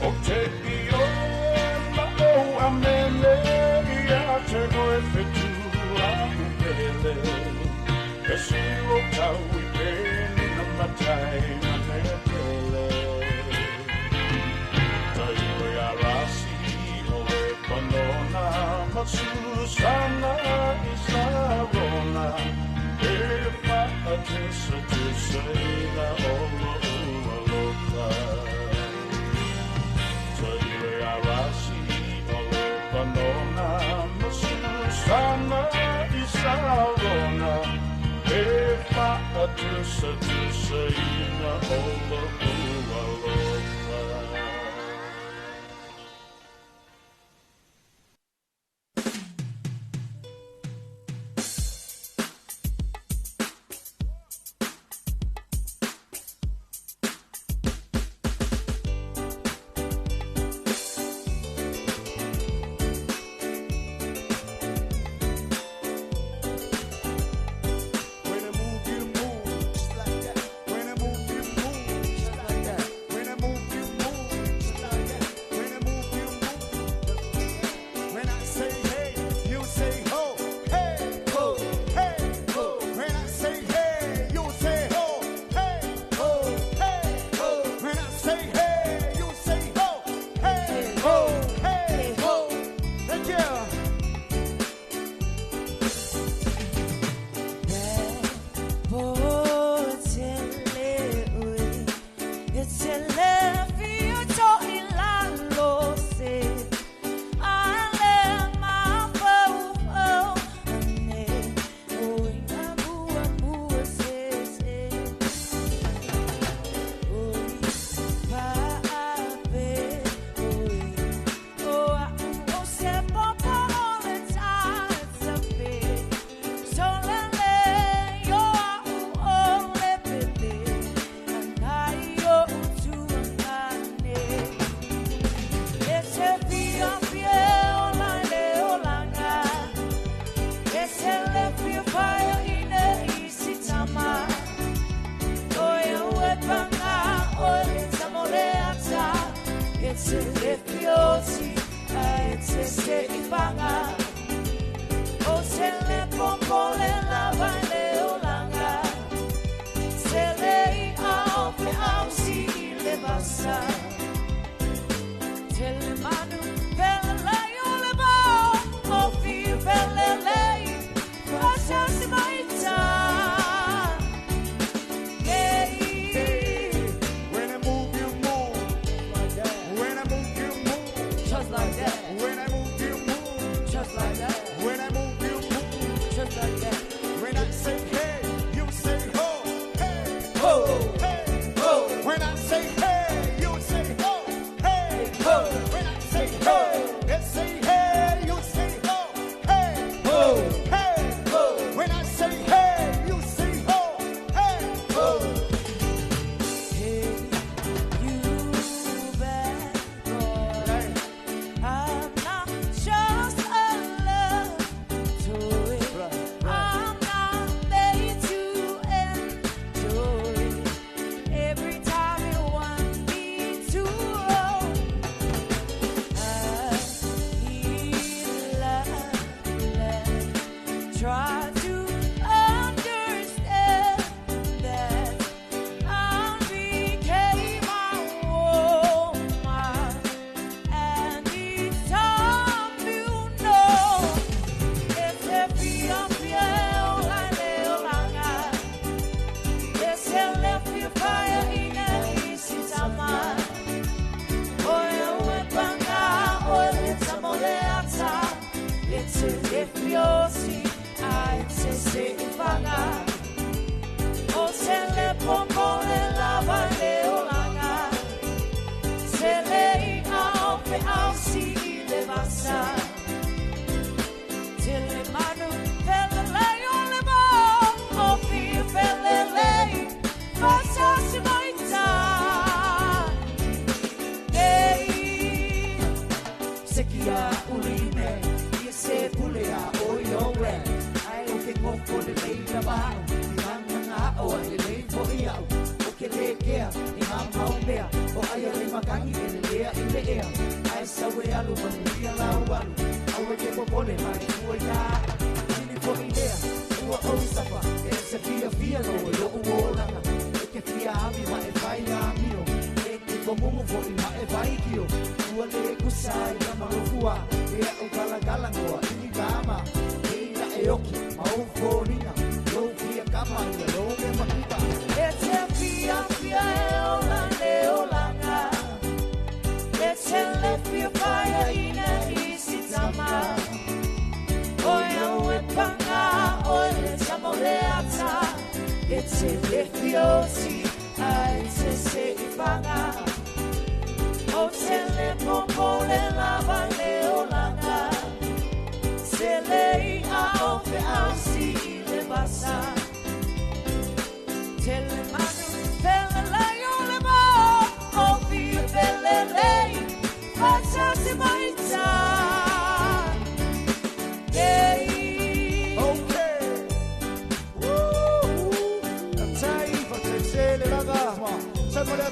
O te ioema o amene Ia te oefetu la upele E silo tau I pene na matai na metele Ta ilo ya rasi o le panona Matsusana I sarona E fata tusa ina o lo ualofa Panona Masusana I sarona E fata tusa ina o lo ualofa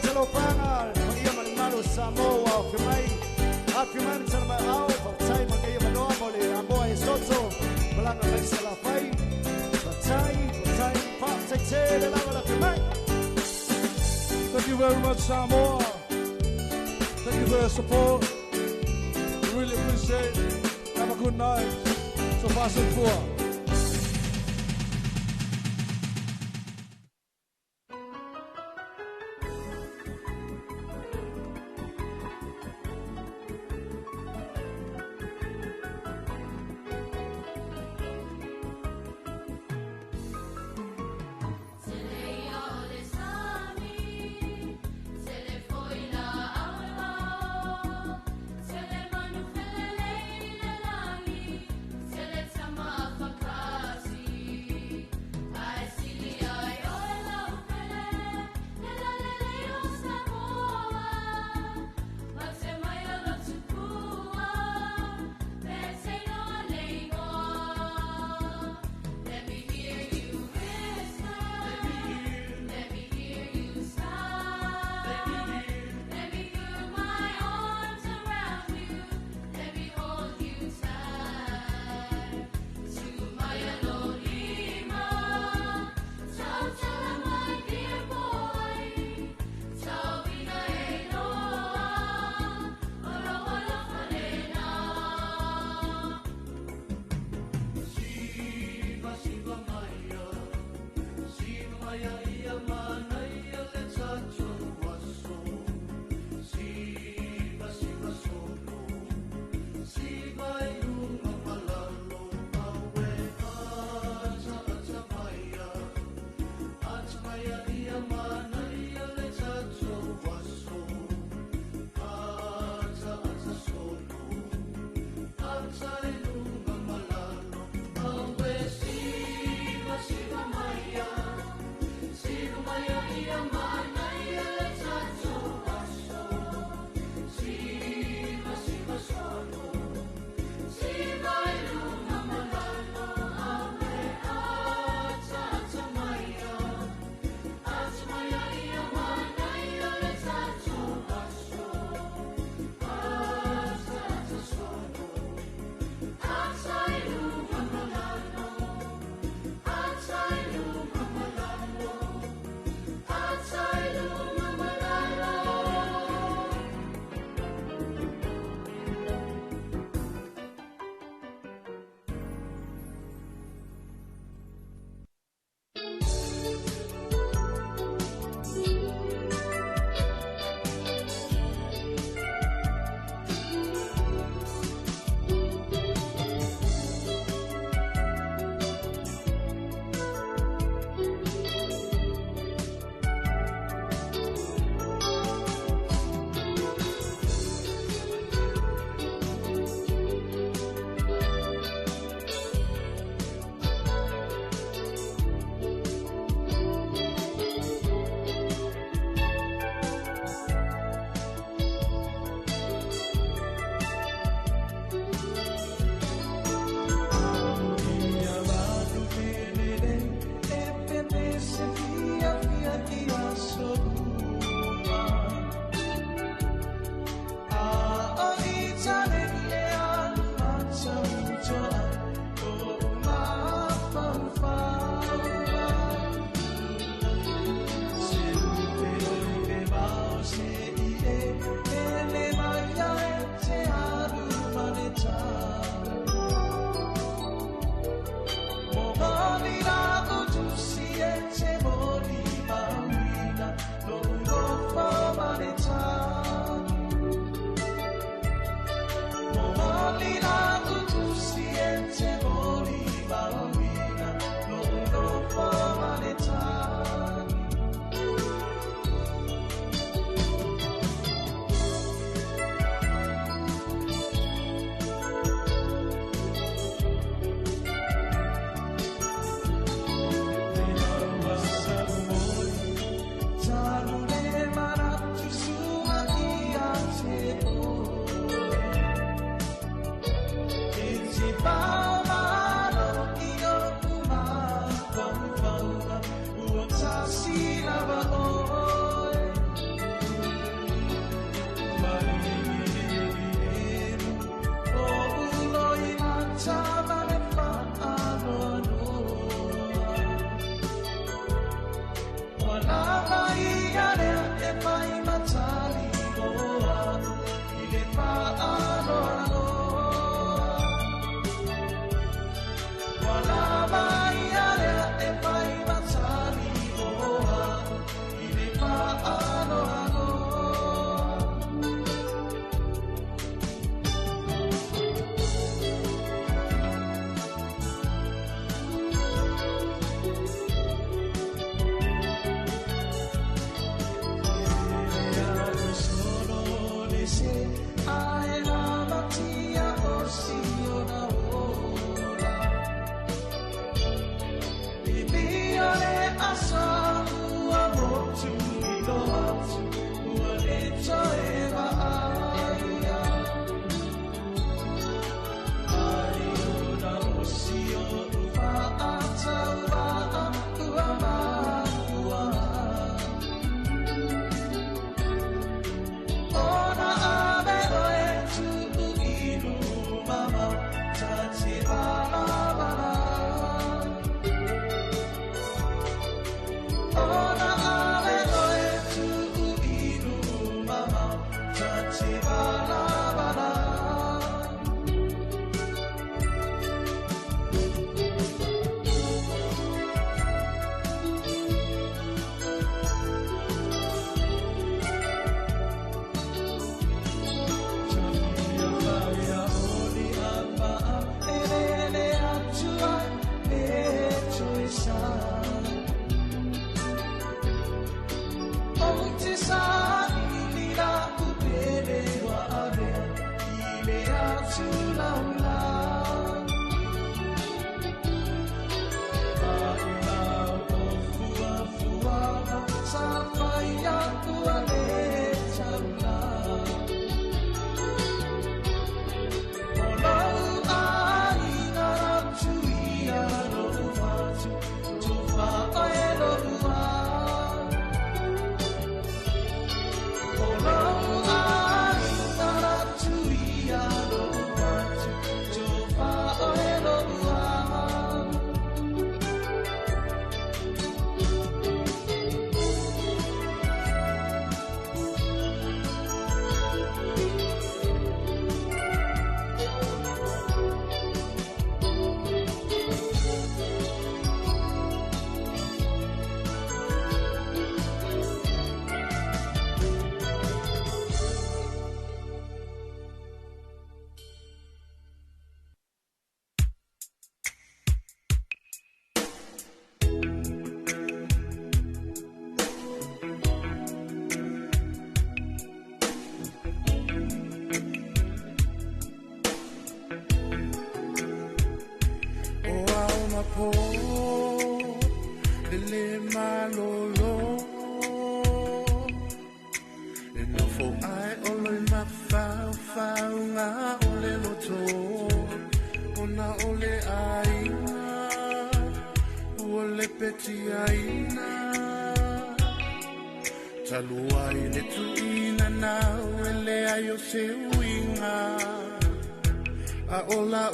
Talofa Samoa, Afirmando sama au, Patai magaya manomole, Amboy Soto, Malanga Lesala Fai, Patai, Patai, the Lava Afirmai. Thank you very much, Samoa. Thank you for your support. We really appreciate it. Have a good night. So far, so far.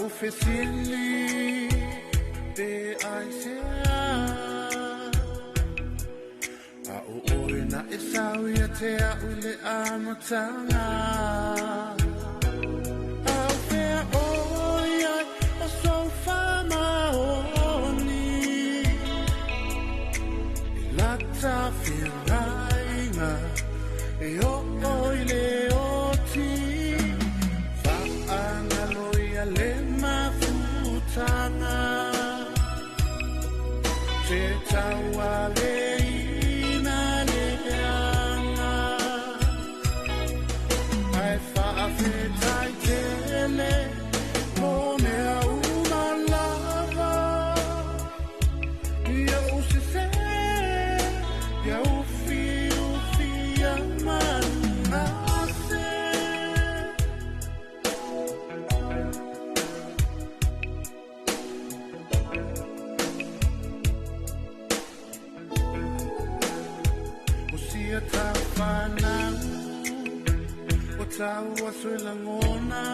Officially, they I say, na isawi te a ule amatanga. Au fea oia o sofa maoni, ilata whirainga, e o oile oti, whaanga loia le mafutanga, te taua leina leanga, ai whaawetai tele, mo mea uma lava, ia use se, ia ufi a mana se. Usia ta whanau, o tau aso i langona,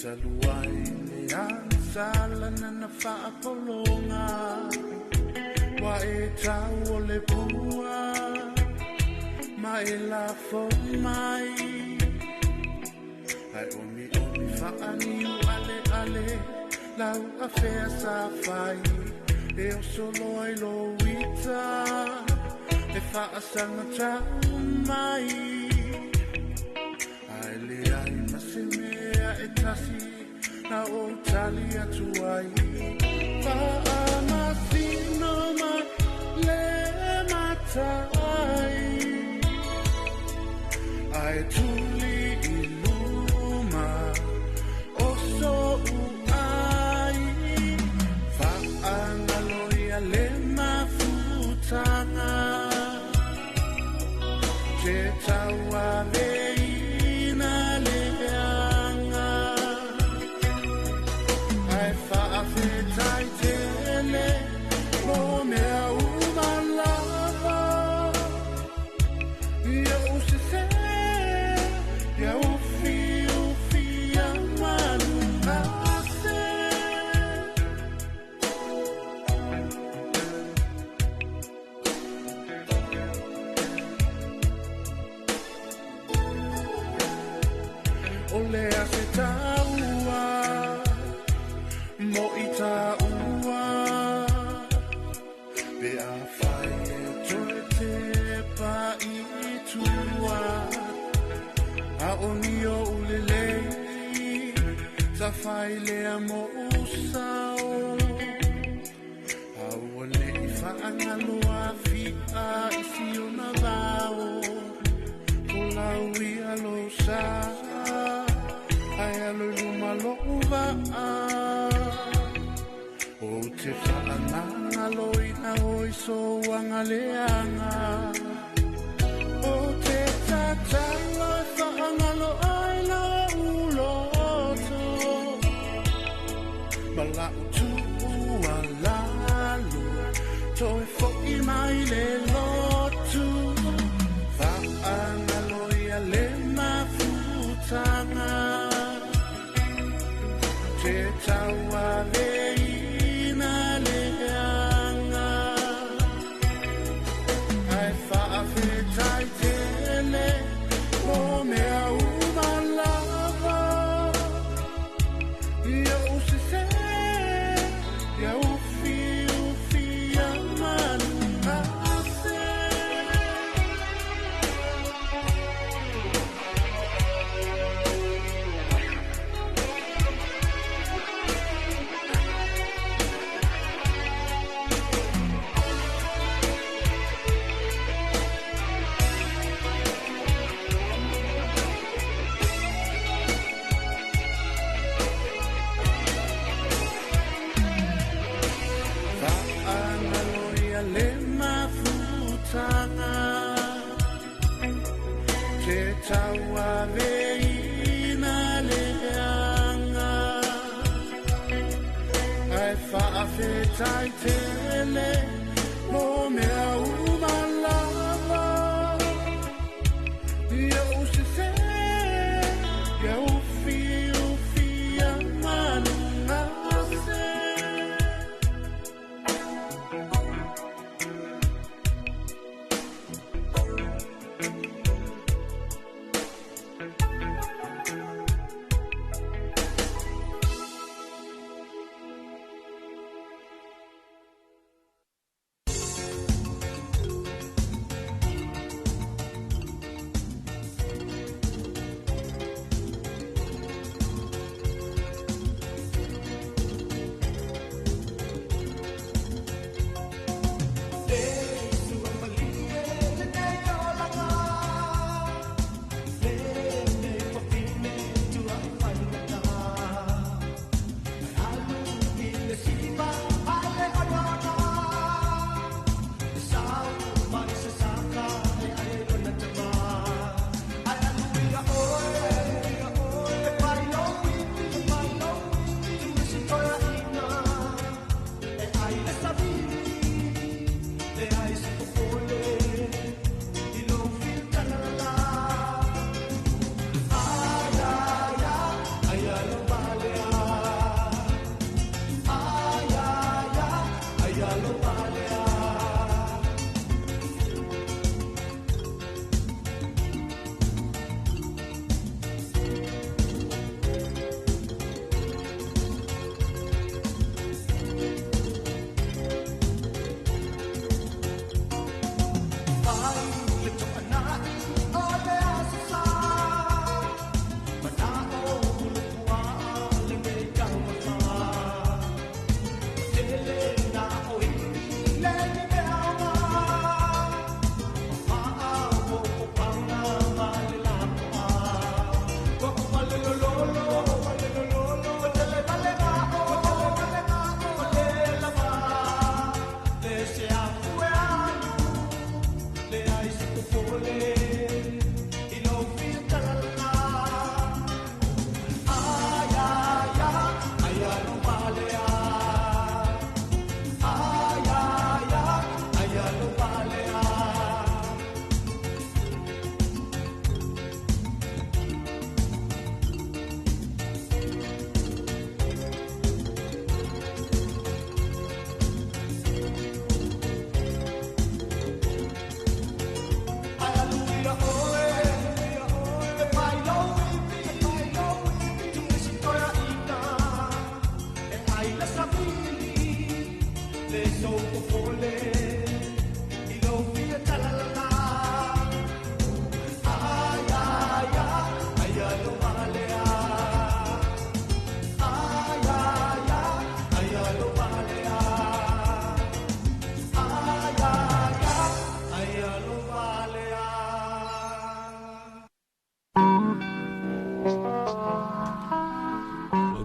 taluai me ansala na whaapolonga, wa e tau o le pua, maela fo mai ai omi whaani ale ale lau a whea sa whai e o solo ai lo wita e whaasanga tau mai ai le ai masemea e tasi na o tali atu ai whaanasino mai le matai ai tuli i luma o so ai whaangaloia le mafutanga te taua veina le anga ai whaafetai tele mo mea umalava ia usese ia ufi amalungase ole ase taua mo i taua be a whai e toe te pa i tua a oni o ulelei sa whai lea mo usao a ua i whaangaloa fia i fiona vao ko lau i alo sa ai alo luma lo uvaa o te whaangalo i na hoi so wangaleanga o te tatalo whaangalo ai la uloto mala utu ua lalu toe fo'i mai le lotu whaangalo ia le mafutanga te taua veina le anga ai whaafetai tele mo mea umalava ia usese ia ufi amalungase Whaangaloia le mafutanga te taua veina le anga ai whaafetai tele mo mea umalava ia usese ia ufi amalungase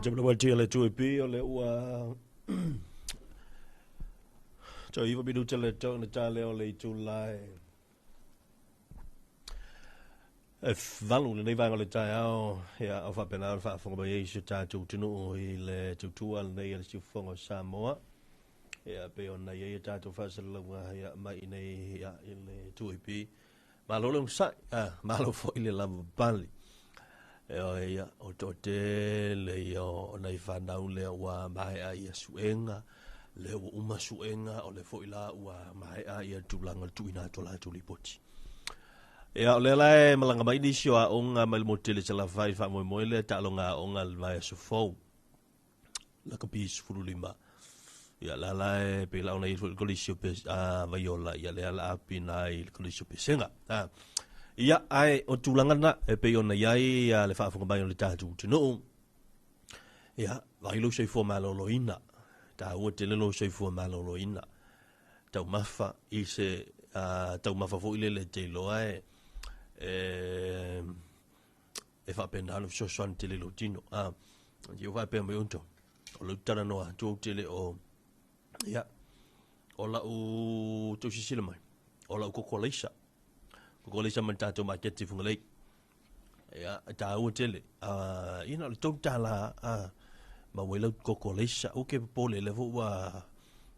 Jabla wati le tu pi o le ua. So iwa bidu te le tau na tale o le tu lai. E valu le nei vanga le tai au ia o fa pena fa fonga ba yesu tatu tunu I le tutua le nei le Talofa Samoa. Ia pe ona ia tatu fa se lawa ia mai nei ia le tu pi. Malo le sa malo fo ile la bali. Ia o tote le o nei fa nau le wa mai a ia suenga le uma suenga o le fo ila wa mai a ia tulanga tuina tola tulipoti. Ia le lai malanga mai ni sio a onga mai motele se la vai fa mo le talonga onga le vai so fo la kapis fululima. Ia la lai pe la ona I kolisio pe a vaiola ia le ala apina I kolisio pe senga. Ia ai o tulanga na e pe ona iai ia le fa fonga mai le tatu tino. Ia vai lo se fo maloloina. Ta o te lelo se fo maloloina. Tau mafa I se tau mafa fo ile le te loae e fa pena no so son te lelo tino. Io va pe me unto. O lo tara noa tu te le o ia o la u tu si sila mai. O la u kokolisa. Kokolisa man tato ma keti funga lei. Ia ta o te le. Ina le tau tala ma wela kokolisa o ke pole le vo wa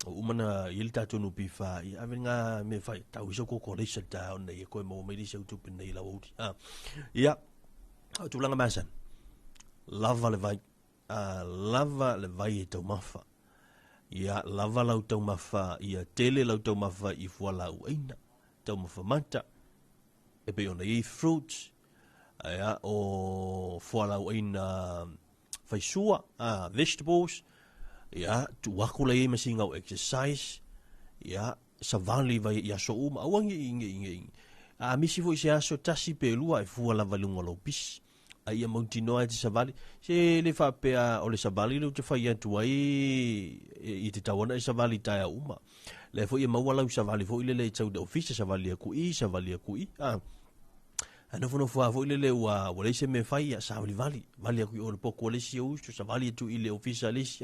umana il tato no pifa I avenga me fai tau iso kokolisa ta ona I ko mo me di se tu pinei la oti. Ia tu langa masan. Lava le vai e tau mafa. Ia lava lau tau mafa, ia tele lau tau mafa I fua lau eina. Tau mafa mata. E pe ona I fruits. Ia o fua lau eina faisua, vegetables. Ia tu waku le masinga o exercise. Ia savali vai ia so awangi inge. Misi vo se aso tasi pe lua e fua lava lunga lo pis. Ia montinoa te savali. Se le fa pe o le savali lo te fai atu ai I te tawana savali taia uma. Le fo ia maua lau savali fo ile le tau de ofisa savali a kui. Ano fono fo ile le wa le se me fai savali vali a kui o le poko le si o savali tu ile ofisa le si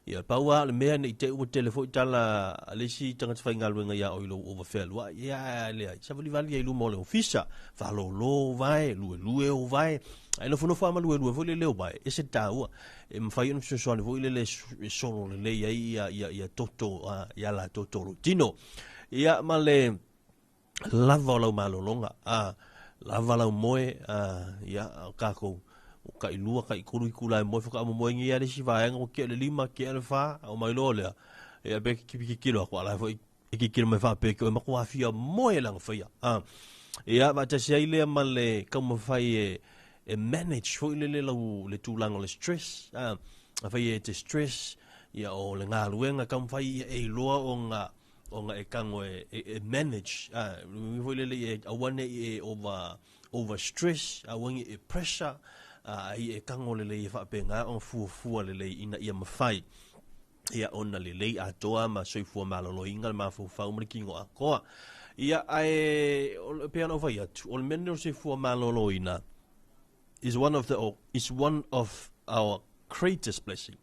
ia paua le mea nei te ua telefo tala le si tanga te whainga luenga ia o ilo overfell. Wa ia le ai. Savali vali ai lumo le ofisa. Whalo lo vai, lue o vai. Ai no fono whama lue fo ile leo vai. E se taua. E mwhai anu sosoane fo ile le solo le ia toto, ia la toto lo tino. Ia ma le lava o lau malolonga. Lava lau moe, ia kako. Ka ilua ka ikuru ikula mo fa mo mo ngi ya si va ngo ke le lima ke le fa o mai lo le e be ki kilo ko ala fo ki kilo me fa pe ko ma ko afia mo e lang fa ya ia va ta se ile male como fa e manage fo le le tu lang le stress fa ye te stress ia o le nga luenga kam fa e lo o nga e kango e manage fo le e awane e over stress awangi e pressure ai e kango le fa penga on fu le ina ia mafai ia ona le atoa ma soifua malolo inga ma fu fa umrikingo akoa ia ai pe ana vai atu o menno soifua malolo ina is one of our greatest blessing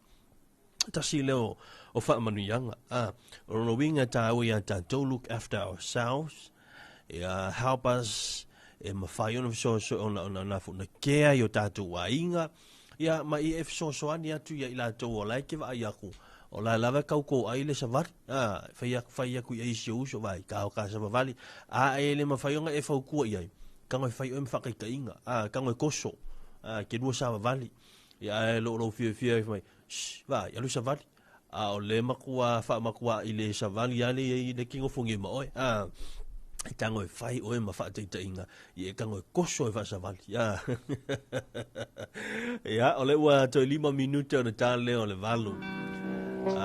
tasi leo o fa manuanga o winga ta we to look after ourselves help us e mawhai ona so ona fu na kea yo tatu wa inga ia ma I so ani atu ia ila to o lai ke vai aku o la lava kauko ai le savari fai aku ia isi uso vai ka sa vali ele mawhai ona e fau kua ia ka ngoi fai o mwhakai ka inga ka ngoi koso ke nua sa vali ia lo fia mai vai alu sa vali o le makua I le sa vali ale le kingo fungi ma oi tango e fai o e mawha te inga I e kango e koso e whasa vali ia o le ua to 5 minuta o na tā leo le valu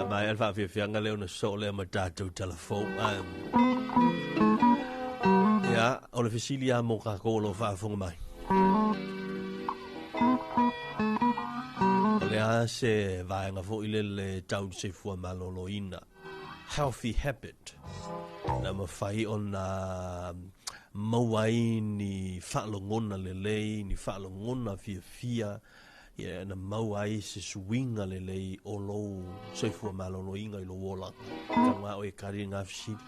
mai alfa whianga leo na so leo ma tātou telefon ia o le fisilia mo kako lo whaafonga mai o le a se vaenga fo ile le tau se fua malolo ina healthy habit na mawhai o na mawai ni whaalongona lelei, ni whaalongona fia ia na mau ai se suinga le lei o lou soifua malono inga i lo wola tanga o e kari ngā fisiri.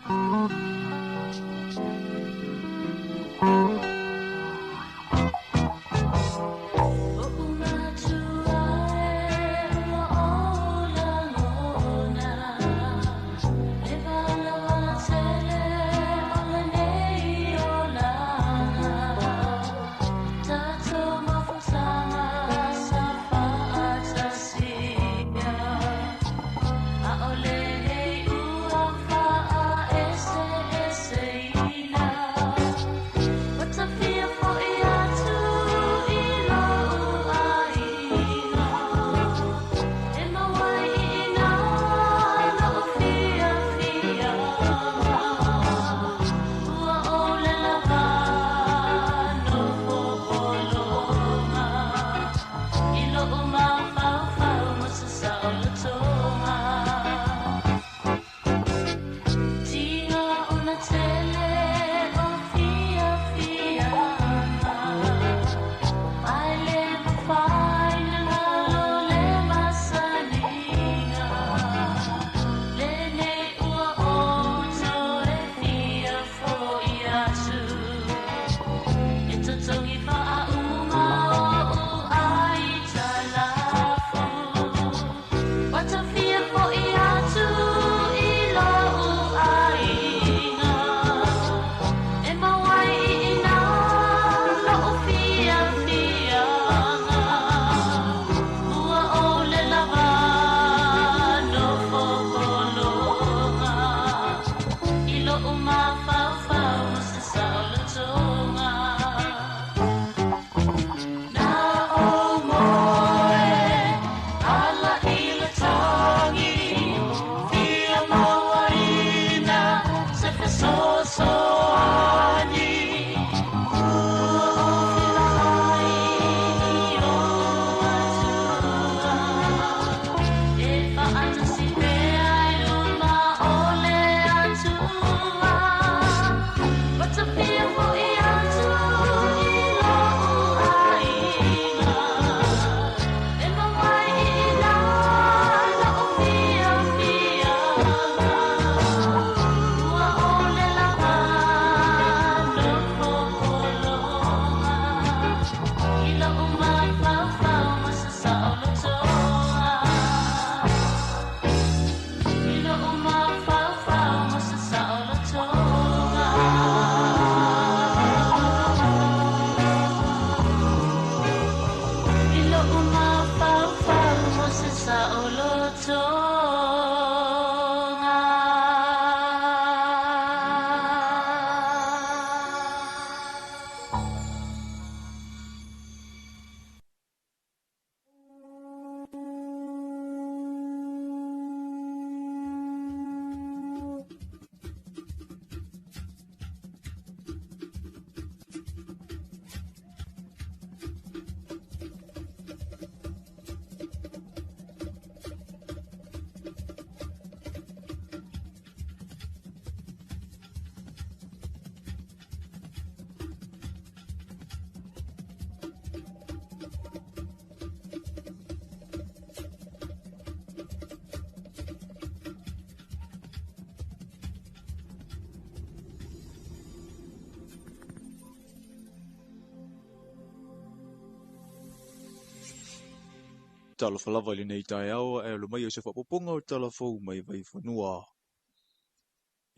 Talofa lava le nei tai au e lo mai o se whapoponga o talafou mai vai whanua.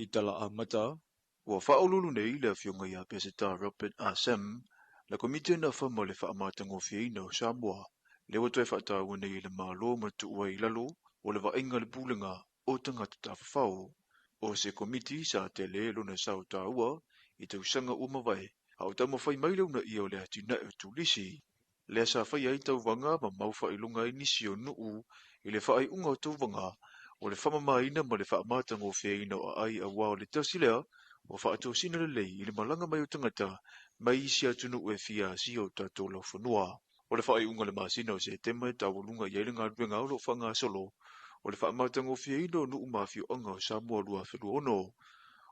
I tala a mata, ua whaolulu nei le fionga ia peseta Robert A. Sam, la komite na whama le whaamatango whiaina o Samoa, le watoe whaata ua nei le malo ma tuua I lalo o le wainga le pūlenga o tangata tawhawhau. O se komiti sa te le lona sau tāua I te usanga umawai, au tamo whai maileu na ia o le atina e tulisi. Le sa whai ai tau wanga ma mauwha I lunga I nisi o nuu I le whai unga o tau wanga o le whamamaina ma le whaamatanga o whiaina o ai a wao le tasilea o whaato sina le lei I le malanga mai o tangata mai isi atunu ue fia si o tato lau whanua. O le whai unga le masina o se tema tau lunga I le ngā ruenga o lo whanga solo o le whaamatanga o whiaina o nuu mawhio anga o Samoa lua whelua ono.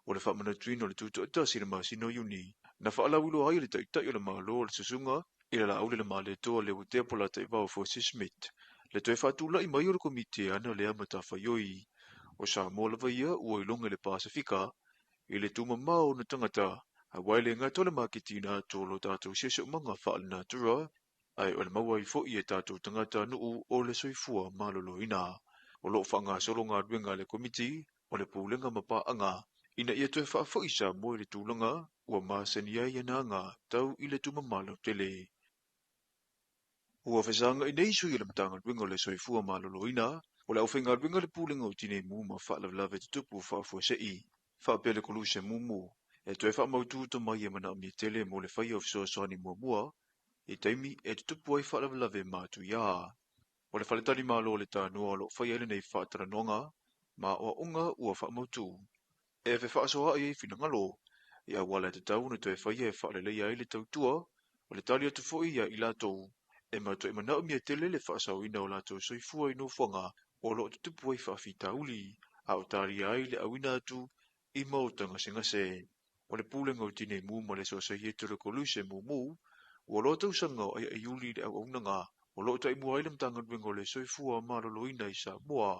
O le whaamana tuino le tuto atasi le masina o Yuni. Na whaalawilo ai le taitai o le malo o le susunga Ila la aule le male toa le utea pola te vau for Smith. Le toi fatula I mai o le komite ana le amata whaioi. O Samoa lava ia ua ilonga le Pasifika. I le tuma mao na tangata. A waile ngā tole makitina tolo tātou sesio manga whaalina tura. Ai o le maua I fo I e tātou tangata nuu o le soifua malolo ina. O lo whanga solo ngā ruenga le komiti. O le pūlenga mapaanga. Ina ia toi whaafo I Samoa le tūlanga. Ua maasani ai ana ngā tau I le tuma malo tele. Ua whesanga I nei sui le matanga ruenga le soifua malolo ina. O le au whenga ruenga le pūlenga o tine mūma whaalawlawe te tupu whaafua sei. Whaapele koluse mūmu. E toi whaamautu to mai e mana amia tele mo le whaia of soasani mua. E taimi e te tupu ai whaalawlawe mātu ia. O le whaletani malo le tānoa lo whaia le nei whaatara nonga. Ma o unga ua whaamautu. E fe whaasoa ai fina ngalo. Ia wala te tau na toi whaia e whaalelei ai le tautua. O le tali atu fo ia I latou. E mato e mana umia tele le whaasau ina o latou soifua I no whanga o lo tupu ai whaafita uli, a o tari ai le awina atu I mautanga ngase. O le pūlenga o tine mū ma le sosa I e tura koluse mū, o lo tau sanga ai a iuli le au aunanga, o lo tai mua ilam tanga ruenga le soifua malolo ina I Samoa,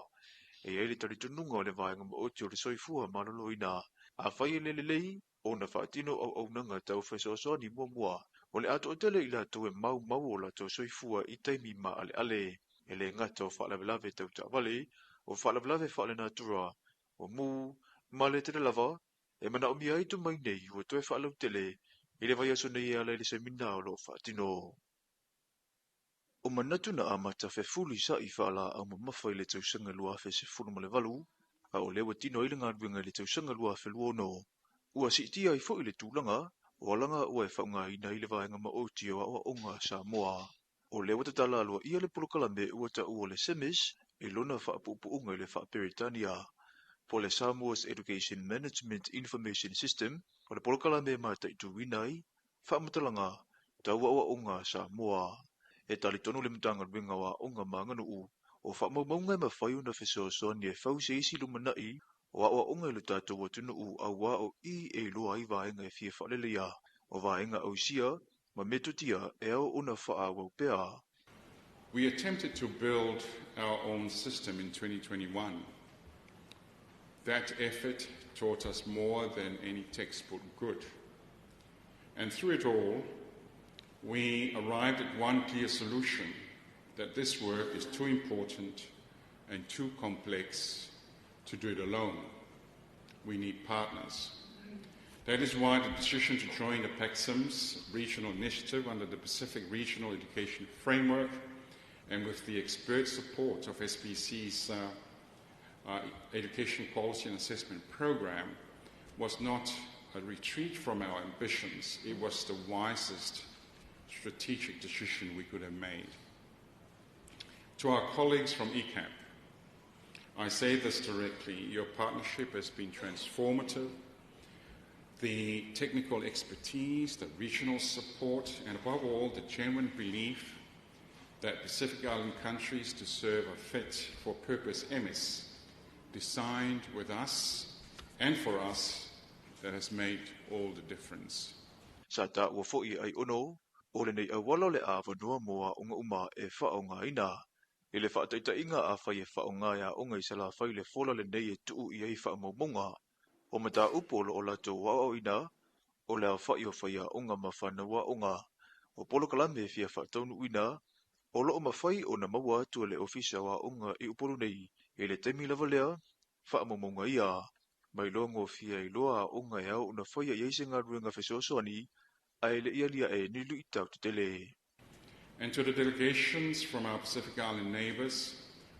e ai le taritununga o le vaenga ma oti o le soifua malolo ina, a whai le lei, o na whaatino au aunanga tau whaisoasoni mua. O le ato o tele I latou e mau o latou soifua I taimi ma ale, e le ngata o whaalawelawe tau ta'wale, o whaalawelawe whaale natura, o mū, ma le tele lava, e mana o mia itu mai nei o toe whaalau tele, I le vai aso nei ala le semina o lo whaatino. O manatu na amata fuli sa I whaala au mamafa I le tausanga lua fe se fulu ma le valu, a o lewa tino I le ngāruenga le tausanga lua fe luono. Ua si tia I fo I le tūlanga, o langa ua e whaunga ina I le vaenga ma oti o awa onga Samoa. O lewa tatala alua ia le polokalame ua ta ua le semis, I lona whaapupuunga I le Whaaperitania. Po le Samoa's Education Management Information System, o le polokalame ma taitu winai, whaamatalanga, taua awa onga Samoa. E tali tonu le mtanga ruenga wa onga manganu u, o whaamaumaunga ma whaiu na whesoasoani e whau se isi lumanai, o awa onga I le tātou watunu u awa o I e loa I vaenga e fia whalelea, o vaenga au sia, ma metutia e au una wha wau pea. We attempted to build our own system in 2021. That effort taught us more than any textbook could. And through it all, we arrived at one clear solution, that this work is too important and too complex to do it alone. We need partners. That is why the decision to join the PACSIM's regional initiative under the Pacific Regional Education Framework and with the expert support of SPC's Education Policy and Assessment Program was not a retreat from our ambitions. It was the wisest strategic decision we could have made. To our colleagues from ECAP, I say this directly, your partnership has been transformative. The technical expertise, the regional support, and above all, the genuine belief that Pacific Island countries deserve a fit-for-purpose MS designed with us and for us that has made all the difference. Sa ta ua fo'i ai ono, o le nei awala le a vanua moa unga uma e whaonga ina. I le whaataitainga a whai e whaonga ia onga I sala whai le fola le nei e tuu I ei whaamaumonga. O mata upolo o lato wao ina, o le a whai o whai a onga ma whanawa onga. O polo kalame fia whaataunu ina, o loo mawhai o na maua atu le ofisa wa onga I upolo nei, I le temi lava lea, whaamaumonga ia. Mai longo fia I loa onga e au na whai a yeise ngā ruenga whesoasoani, ai le ia lia e nilu I tau tele. And to the delegations from our Pacific Island neighbors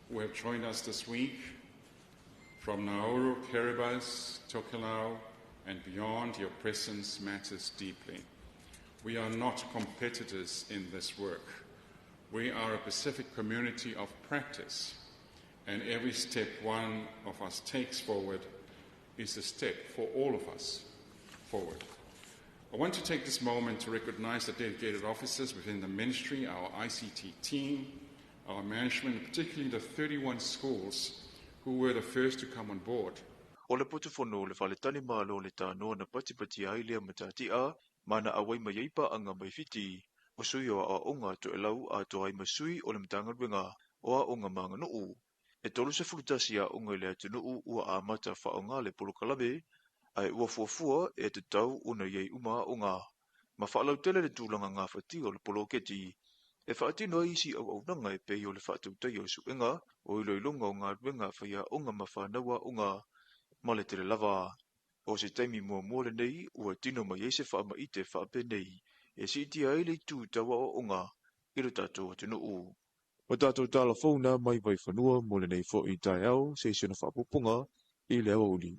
who have joined us this week, from Nauru, Kiribati, Tokelau, and beyond, your presence matters deeply. We are not competitors in this work. We are a Pacific community of practice, and every step one of us takes forward is a step for all of us forward. I want to take this moment to recognize the dedicated officers within the ministry, our ICT team, our management, and particularly the 31 schools who were the first to come on board. O le potofono le whaletani malo le tānoa na patipati ai lea matatia, mana awai mai eipa anga mai fiti. o sui o a onga to e lau a to ai masui o le matanga wenga o a onga manga nuu. E tolu se fulutasi a onga le atu nuu ua a mata whaonga le polokalabe, ai ua fuafua e te tau una iei uma onga. Ma whaalau tele le tūlanga ngā whati o le poloketi, e whaatino isi au nanga e pei o le whaatautai o suenga, o iloilonga o ngā ruenga whaia onga ma whanaua onga, ma le tele lava. O se taimi mua le nei, ua tino mai eise whaama i te whaape nei, e si iti ai le tū tawa o onga, i lo tātou atu nuu. O tātou tāla whauna mai vai whanua mo le nei fo i tai au, se isi na whaapupunga, i le awa uli.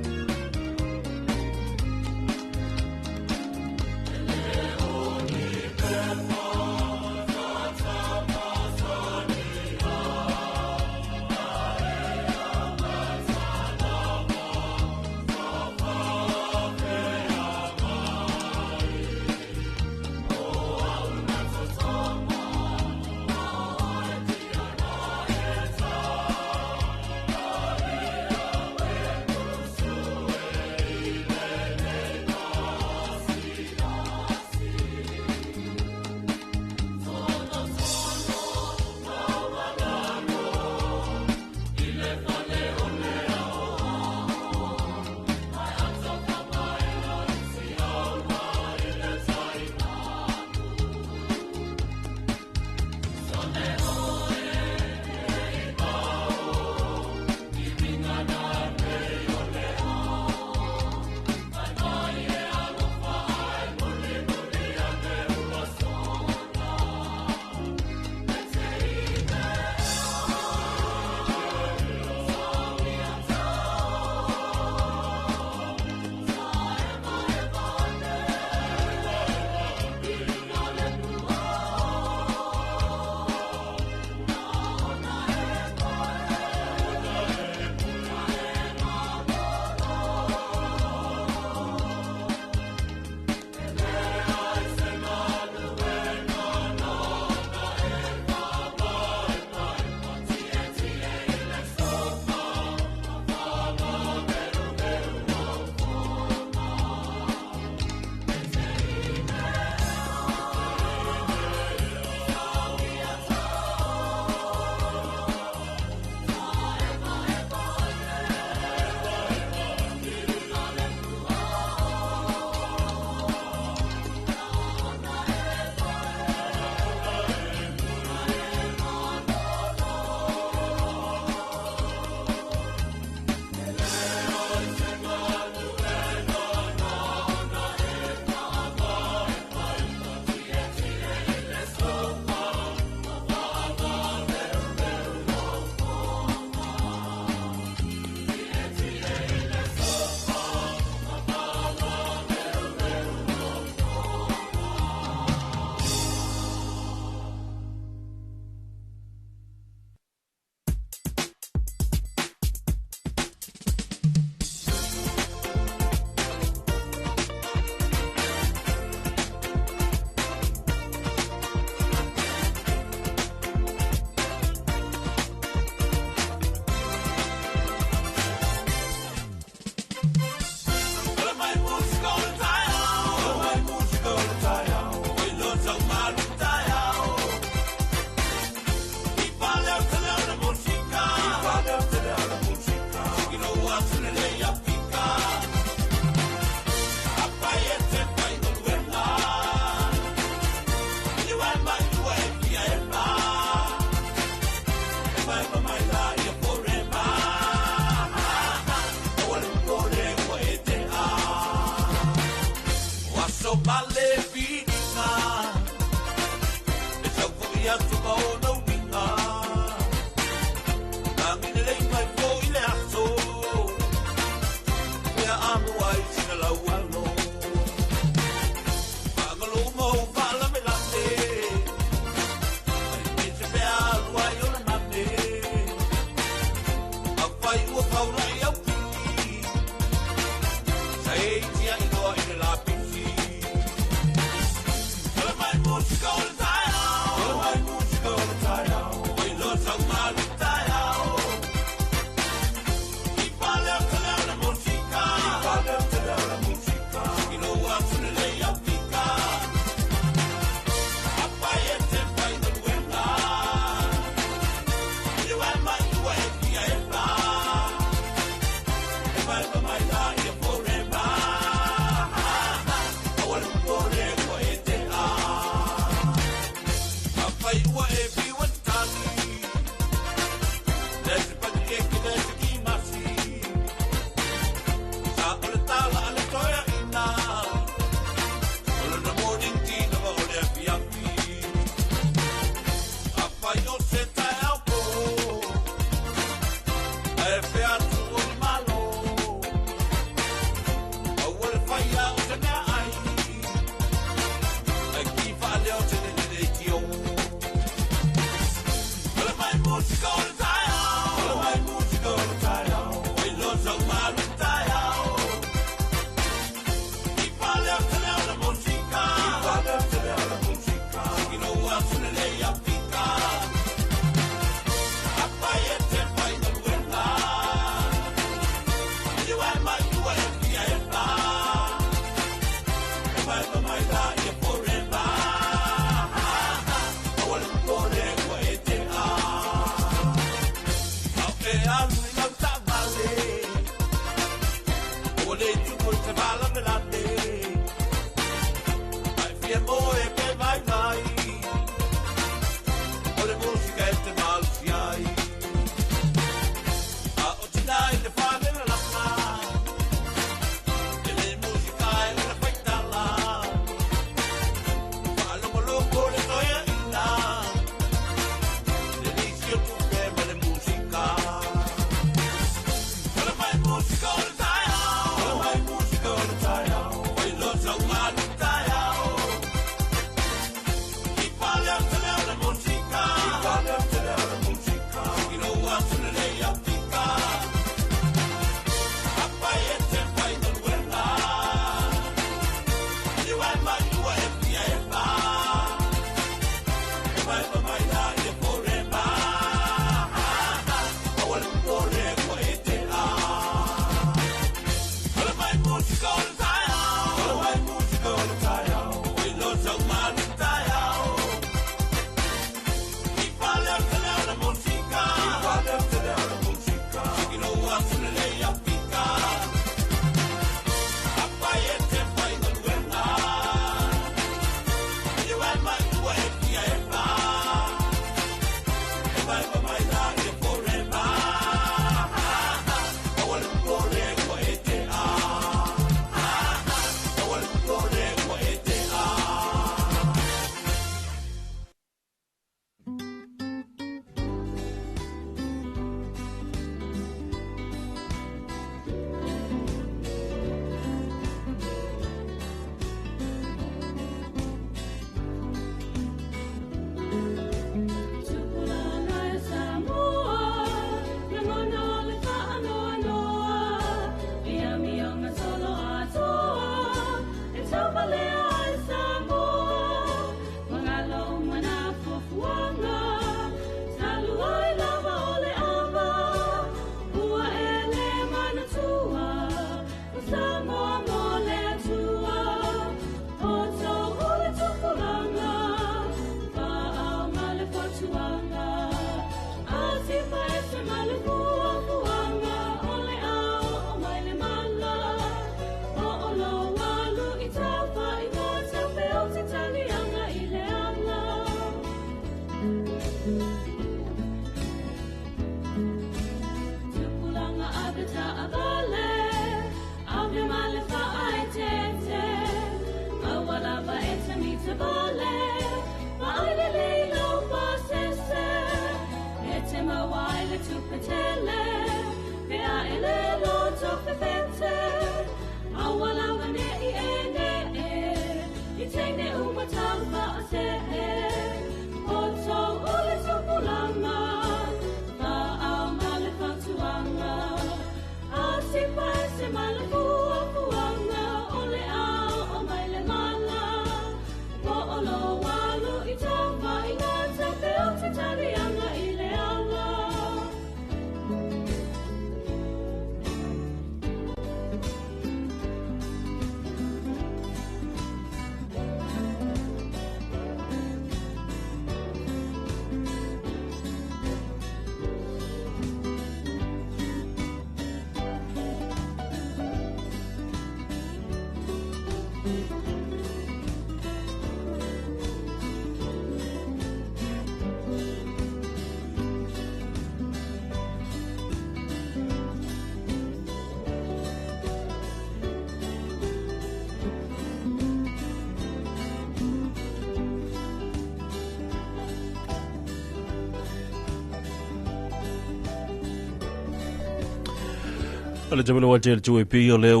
Ole te mele wate tu e pi o leo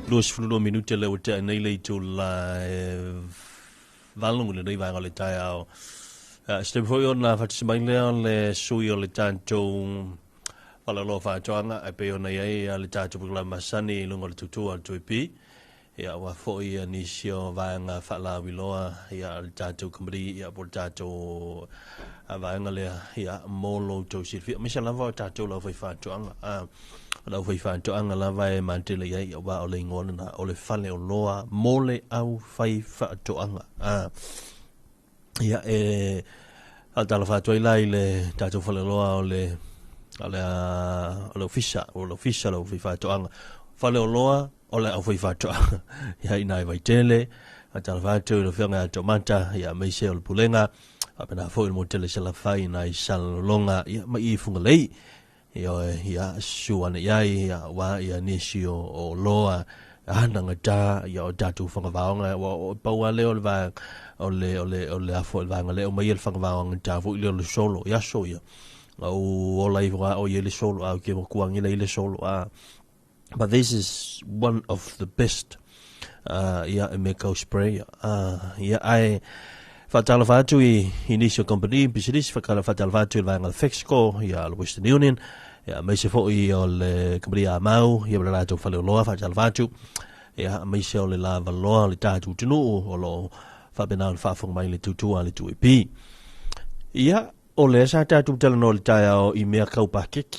Luas fulu minute leo te nei le tu la valungu le nei vanga le tai au stem foi ona fatu mai le sui o le tanto ala lo fa toanga e pe ona ye le tanto pula masani lungo le tutu al tu e pi ia wa foi ni sio vanga fa la wiloa ia le tanto kumri ia por tanto vanga le ia molo to silfi mi sala va tanto lo foi fa toanga la foi fa toanga la vai mantele ia wa o le ngona o le fale o loa mole au fai fa toanga ia al Talofa Samoa le tato fale loa o le ofisa lo foi fa toanga fale o loa o le au foi fa toanga ia ina vai tele al Talofa Samoa lo fenga tomata ia mai se o pulenga apena foi mo tele sala fai na salonga ia mai funga lei ia suana ia wa ia nisio o loa ananga ta ia o datu funga vaonga o paua leo va o le afo va ngale o mai el funga vaonga ta vo le solo ia so ia o live o ile solo au ke mo kuang ile solo but this is one of the best ia eco spray ia ai Talofa Samoa initial company business Talofa Samoa va ngal Fexco ia le Western Union ia mai se foi o le company a mau ia bla to fale loa Talofa Samoa ia mai se o le lava loa le tatu tunu o lo fa benal fa fong mai le tutu ale tu ep ia o le sa tatu tele no le taia o i mea kau pakek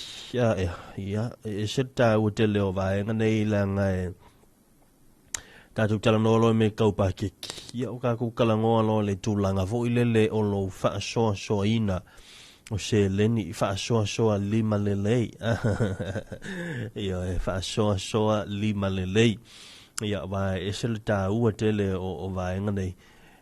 ia se ta o tele o va ngai langa tatu tala no lo me kau pakek ia o ka ku kalango lo le tulanga vo ile o lo fa so ina o se leni fa so lima lelei ia fa so lima lelei ia va esel ta u tele o va ngai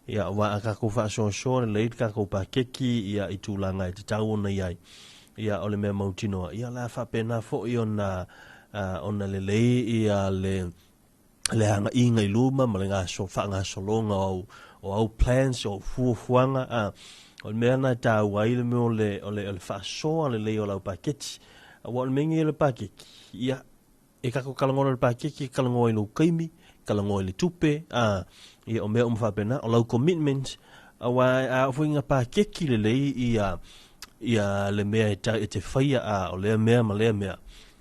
ia wa ka ku fa so le ka ku pakeki ia itulanga i tau na ia o le me mautino ia la fa pena fo iona ona lelei ia le hanga inga i luma ma le ngā so whanga so longa o au plans o fuanga o le mea nai tā wai le meo le whasoa le leo lau paketi wa le mengi le pakeki ia e kako kalangoa le pakeki kalangoa i lo kaimi kalangoa i le tupe ia o mea umwhapena o lau commitment wa a fuinga pakeki le lei ia le mea e te whaia o lea mea ma lea mea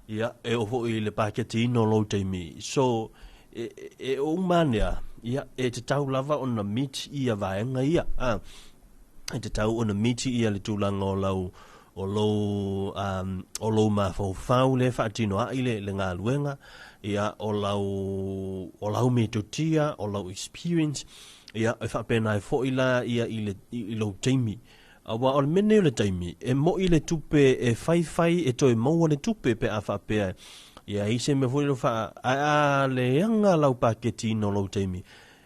ia e o i le paketi ino lau teimi so e o mania ia e te tau lava ona meet ia vaenga ia e te tau ona meet ia le tūlanga o lo ma fau le whaatino a ile le ngā luenga ia o lau me totia o lau experience ia e whapena e fo ila ia i lo teimi awa o le mene le teimi e mo i le tupe e whai e toi maua le tupe pe a whapea ia ise me foi lo fa le yanga lau paketi no lo teimi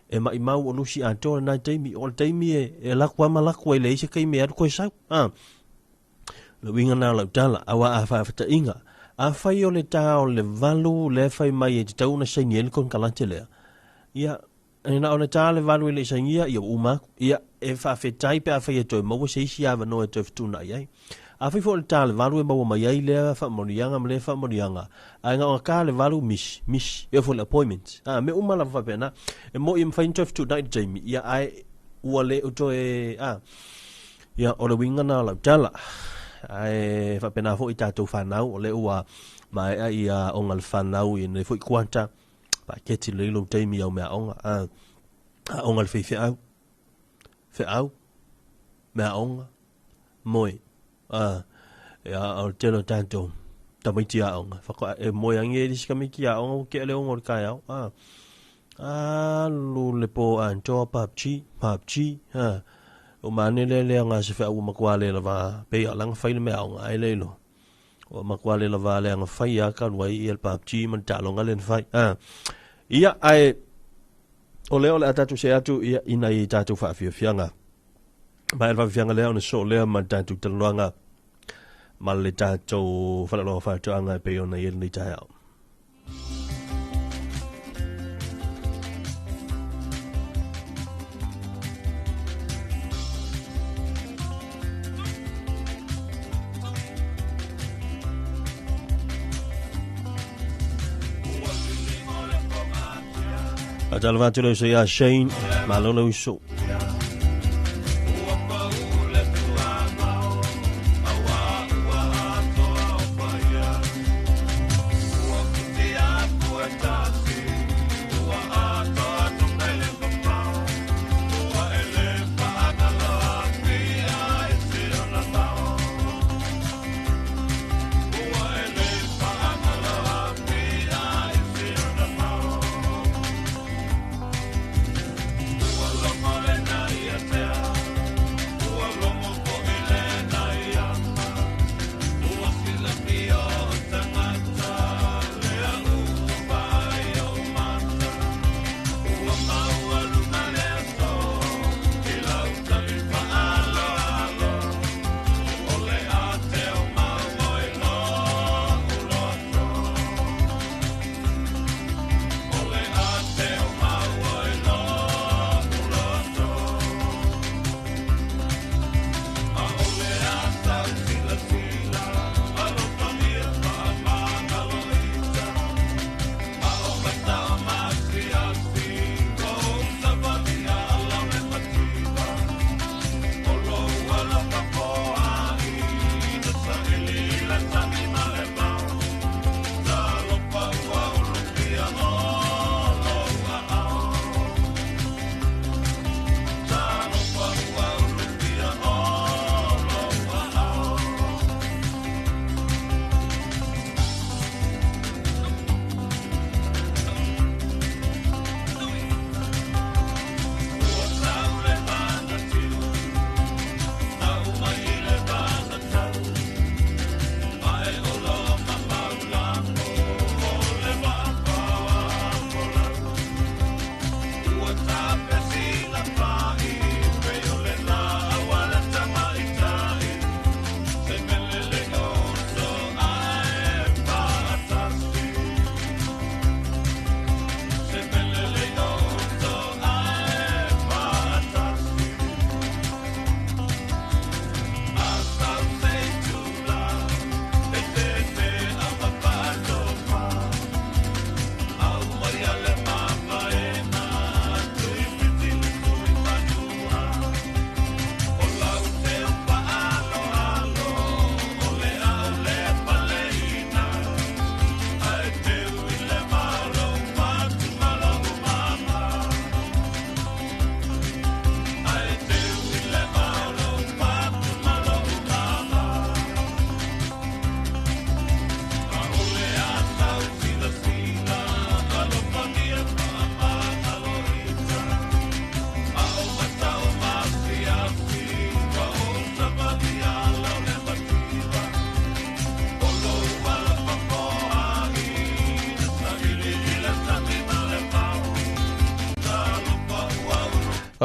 e mai mau o nusi ato na teimi o teimi e la kwa mala kwa le ise kai me ar ko sa lo winga na lau tala awa a fa ta inga a fai o le ta o le valu le fai mai e tau na seniel kon kalantele ia ina o le ta le valu le senia ia uma ia e fa fetai pe a fai to mo se isi ava no e to ftuna ia a fai fo le ta le valu e mo mai ai le fa monianga me le fa monianga a nga o ka le valu miss e fo le appointment me uma la fa pena e mo im fai to ftuna Jamie ia ai ua o to ia o le winga na la tala ai fa pena fo i tatou whanau o le ua mai ai o ngal whanau i ne fo i kuanta pa keti le lo teimi au mea onga o ngal whewhau mea onga moi ia o telo tanto tamaiti a onga whako e moi angi e diskamiki a onga ke le onga o kai au lu le po antoa papchi o mane le nga se fa uma kwale lava pe lang fa le mea nga ai le lo o makwale lava le nga fa ya ka wai el papchi man ta lo nga len fa ia ai o le atatu se atu ia ina i tatu fa fianga ba el fa fianga le ona so le man tatu telanga mal le tatu fa lo fa to anga pe ona yel ni ta Talofa le so ya Shane malolo so.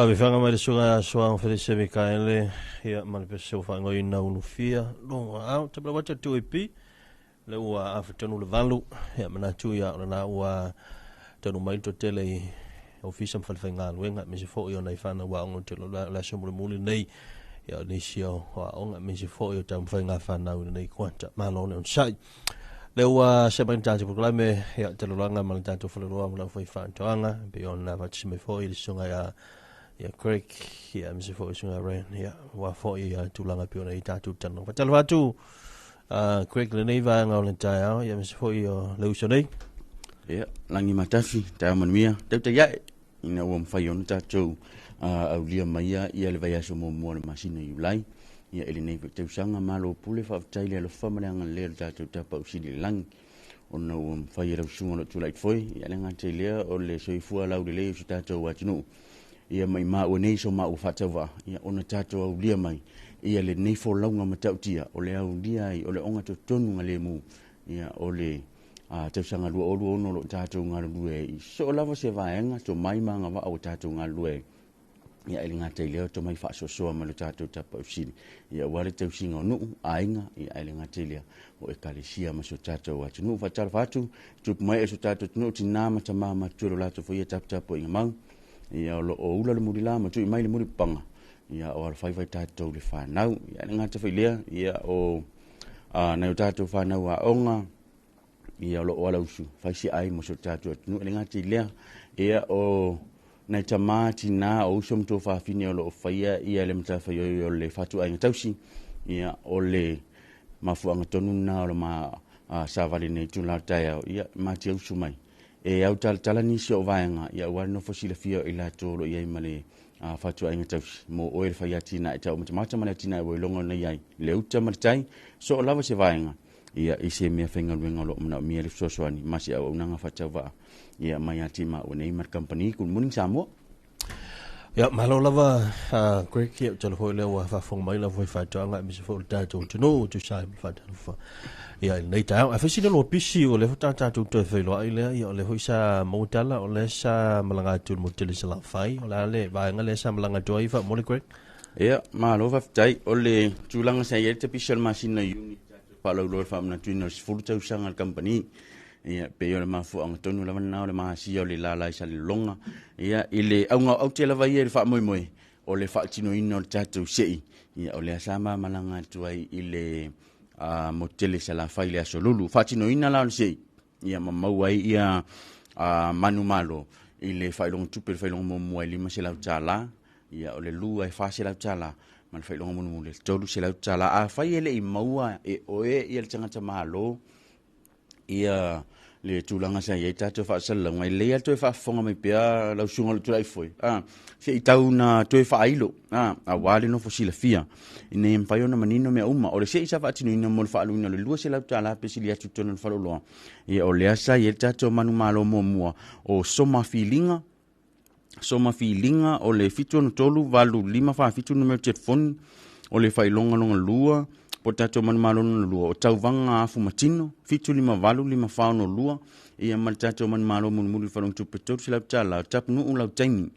Mi fanga mai sunga soang Felice Mikaele ia mal peso fa ngoi na unufia lo au te bla wacha tu ipi le ua afetonu le valu ia mana tu ia na ua tonu mai to tele official falfenga wenga mi se fo io nei fana wa ngo te la somo muli nei ia ni sio wa onga mi se fo io tam fenga fana nei kwanta malo le sai le ua se ban tanto proclame ia te lo langa mal tanto fo lo wa fa fa toanga be on na va se me fo il sunga ya Craig, mse fo isunga ren, wa fo tulanga piona i tatu tano. Fatalo watu, Craig le neiva ngau le taiao, mse fo i leuso nei. Langi matafi, taia manmia, tauta iai, ina ua mwhai ona tatu, au lia maia, ia le vai aso mo le masina i ulai, ia ele neiva tausanga malo pule whaafatai le alo whamaleanga le tatu tapa usili langi, ona ua mwhai rau sunga lo tulait foi, ia le ngate lea o le soifua lau le leo si tatu watinu. Ia mai ua nei so ua whatauwa, ia ona tātou au lia mai, ia le nei fo launga matautia, o le au lia ai, o le onga to tonu ngā le mu, ia o le tausanga lua o lua ono lo tātou ngā lue, so o lava se vaenga, to mai maa ngā o tātou ngā lue, ia ele ngā teileo, to mai wha soa ma lo tātou tapa usiri, ia wale tausinga o nuu, ainga, ia ele ngā teileo, o e kalesia ma so tātou atu nuu, whatara whatu, tupu mai e so tātou tunu, tina mata maa matuero lato fo ia tapu inga mau, ia o ula le muri la ma tu mai le muri panga ia o al fai tatou le whanau ia le ngata whailea ia o na o tatou whanau a onga ia lo wala usu fai si ai mo so tatu nu lenga ti lea ia o na tamati na o som to fa fini o lo faia ia le mta fa yo le fatu ai tausi ia o le mafuanga tonu na o ma sa vale nei tu la taia ia ma ti usu mai e au tala ni si o vaenga ia wa no fosila fia ila to lo ia male fatu ai tausi mo o e faia tina e tau mata mala tina e longo nei ai le uta matai so o lava se vaenga ia ise me fenga luenga lo na mi le sosoani masi au nanga fatava ia mai ati ma o nei mar company kun muning Samoa ya malo lava great kia tala foi le wa fa fong mai la foi fa tanga mi se fo ta to no to sai fa fa ya nei ta a fesi lo pisi o le ta to to fe lo ai le ya le foi sa mo tala o le sa malanga tu mo tele sa la fai o la le va nga le sa malanga to ai fa mo le great ya malo va tai o le tulanga sa ye te pisal machine na unit pa lo fa na tu no full to sanga company ia pe yo le mafu ang tonu la na le ma si yo le la sa le longa ia ile au te la vai le fa moi o le fa tino ino tatu sei ia o le sama malanga tu ai ile motele sa la fa ile solulu fa tino ina la sei ia mau ai ia manu malo ile fa long tu pe fa long mo ile ma se la tala ia o le lu ai fa se la tala man fa long mo le tolu se la tala a fa ile I maua e o e ia tanga malo ia le tulanga sa ye tato fa sala ngai le to fa fonga me pia la sunga le tulai foi se itau na to fa ilo a wale no fosila fia ine mpayo na manino me uma o le se isa fa tinu ina mo fa luina le lua se la tala pe silia tutono fa lo ia o le asa ye tato manu malo mo mua o soma filinga o le fitu no tolu valu lima fa fitu no me telefon o le fa ilonga longa lua po tato man malo no lua o tau vanga afu matino fitu lima valu lima fao no lua ia man tato man malo mun mulu fa long tu petot sila tala tap nu ulau taini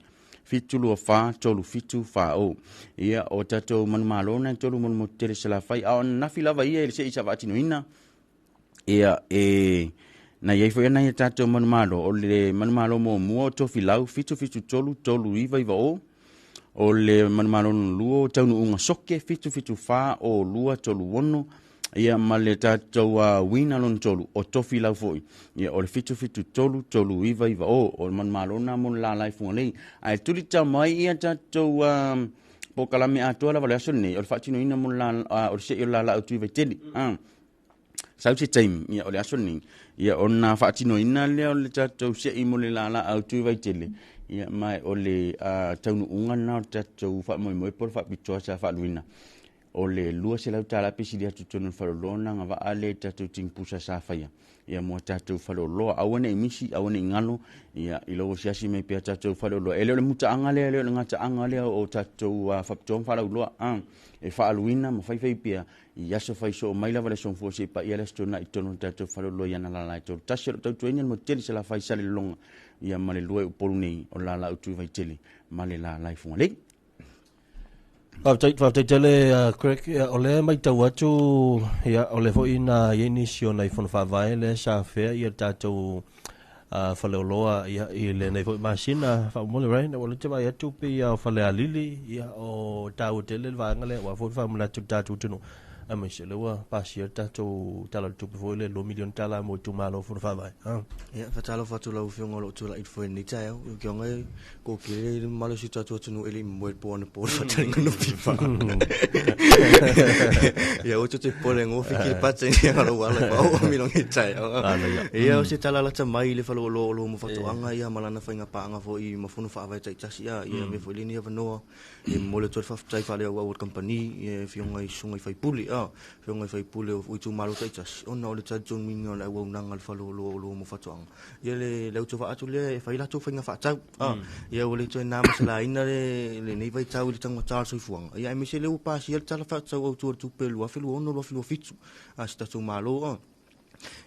fitu lua fa tolu fitu fa o ia o tato man malo na tolu mon motere sila fai a na fila va ia se isa vatino ina ia na ia foi na tato man malo o le man malo mo mo to filau fitu tolu iva o le manmalo luo taunu unga soke fitu fa o lua tolu wono ia male tatou wina lon tolu o tofi lau foi ia o le fitu tolu iva o manmalo na mon la lai funga ai tulita mai ia tatou po kalame atoa la vale aso nei o le fatino ina mon la o se yo la tu iva teli sau se time ia o le aso nei ia ona fatino ina le o le tatou se I mo le la tu iva teli ia mai o le taunu unga na tatou fa moi por fa pitoa sa fa luina o le lua se lau tala pesi dia tutonu fa lona nga va ale tatou timpusa sa fa ia mo tatou fa lo awane imisi awane ngalo ia ilo siasi me pe tatou fa lo ele le muta angale le ngata angale o tatou fa pitoa fa lo e fa luina mo fa pia ia so fa so mai la vale son fo se pa ia le stona itono tatou fa lo ia na la to tasho tatou ina mo tele se la fa sale longa ia male lue upolu nei o la utu vai tele male la lai funga lei fa tele crack o le mai tau atu ia o le fo ina inicio nei fon fa vai le sa fe ia tatou fa le loa ia ile nei fo machine fa mo le rain o le te vai atu pe ia fa le alili ia o tau tele va ngale wa fo fa mo la tu tatu tunu a me se lewa pasia tatou tala tu fo le lo million tala mo tu malo fo fa vai ia fa talo fa tu la ufiongo lo tu la it fo ni tai o ke ngai ko ke malo si tatu tunu eli mo po na po fa tanga no pipa ia o tu te po le ngo fiki patse ni ngalo wala ba o mi long i tai ia o se tala la ta mai le fa lo mo fa tu anga ia malana fa nga pa nga fo I mo fo fa vai tai tasi ia me fo lini va no e mo le tu fa tai fa le wa company e fionga I sunga fa puli fionga fa pule o tu malo tai tas ona o le tatu mingo la wa nanga fa lo mo fa tuang ia le tu fa atu le fa ila tu fa nga fa tau ia o le tu na masala ina le nei vai tau le tanga tar so fuang ia me se le pa si el tala fa tau o tu pelu a felu ono lo felu fitu a sta tu malo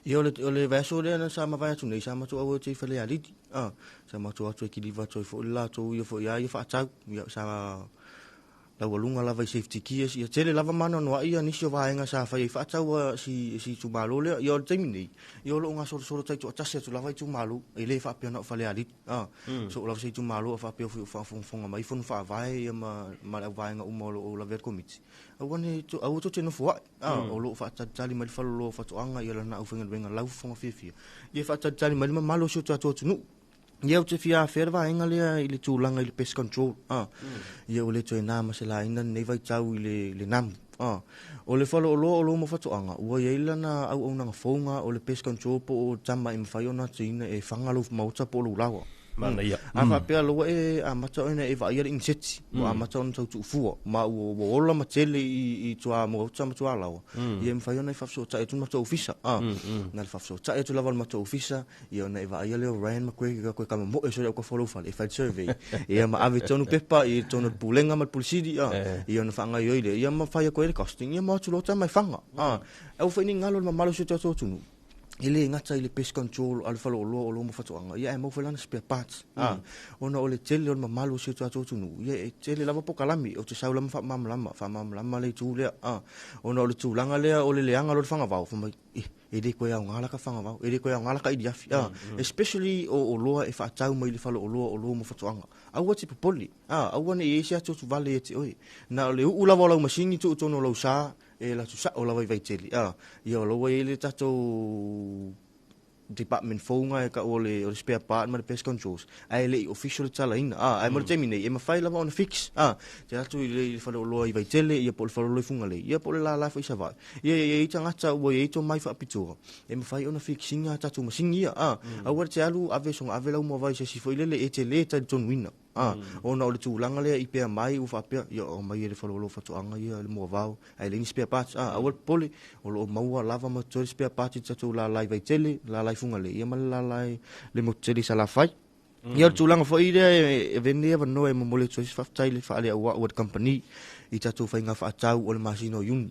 ia o le vaso le na sama vai tu nei sama tu o te fa le ali sama tu atu ki liva tu fo la tu ia fo ia fa tau ia sama la walunga lava i safety gears ia tele lava mana no ia nisi o vaenga sa fai fa tau si tu malo le ia temi nei ia lo nga so tai tu tase tu lava tu malo ele fa pe na fa le ali so lava si tu malo fa pe fa fonga mai fon fa vai ia ma vaenga umolo o la ver komiti awane tu au tu teno fo o lo fa tali mai fa lo fa tu anga ia na ufinga venga lau fonga fifia ia fa tali mai malo so tu nu ia te fia ferva enga le ile tulanga ile pest control ia ole to na ma se la ina nei vai tau ile nam o le falo o lo mo fatu anga ua ia ila na au ona fonga o le pest control po o tama im fai ona tina e fanga lo mauta po lo lawa mana ia ava pe lo e a mata ona e va ia in seti o a mata ona tu fu ma o ola ma tele I tua mo tama tua lawa ia im fai ona fa so ta e tu mata ofisa na fa so ta e tu lava mata ofisa ia ona e va ia le ran ma ko ka mo e so ko follow fa e fa survey ia ma ave tonu pepa I tonu pulenga ma pulisidi ia ona fanga yo ile ia ma fa ia ko e costing ia ma tu lo tama fanga au fa ni ngalo ma malo so ta tonu ele ngata ile pest control al falo lo mo fatuanga ia e mo falana spare parts ona ole tele on mamalo se tu tunu ia e tele lava pokalami o te saula ma fa mamlama le tu le ona ole tu langa le ole le anga lo fanga vau fa mai ele ko ya ngala ka fanga vau ele ko ya ngala ka idiafi especially o lo e fa tau mai le falo o lo mo fatuanga au ti popoli au ne e sia tu vale ti oi na le u lava lo machine tu no lo sa e la tu sa o la vai tele ia lo we le tato department fonga e ka ole spare part ma pest controls ai le official tala ina ai mo terminate e ma fai lava on fix te atu le fa lo vai tele ia pol fa lo funga le ia pol la fa isa vai ia tanga ta o ia to mai fa pitu e ma fai on fixing tatu machine ia au te alu ave song ave la mo vai se si foi le e tele ta ton wina ona ole tu langa le I pe mai u fa pe ia o mai le fa lo fa tu anga ia le mo vau ai le spare parts au poli o lo mau lava mo to spare parts tatu la live vai tele la funga le ia malalai le moteli sala fai ia tulanga fo ide e venia no e mo le choice fa tai fa ale wa company I tatu fa nga fa tau o le masino yun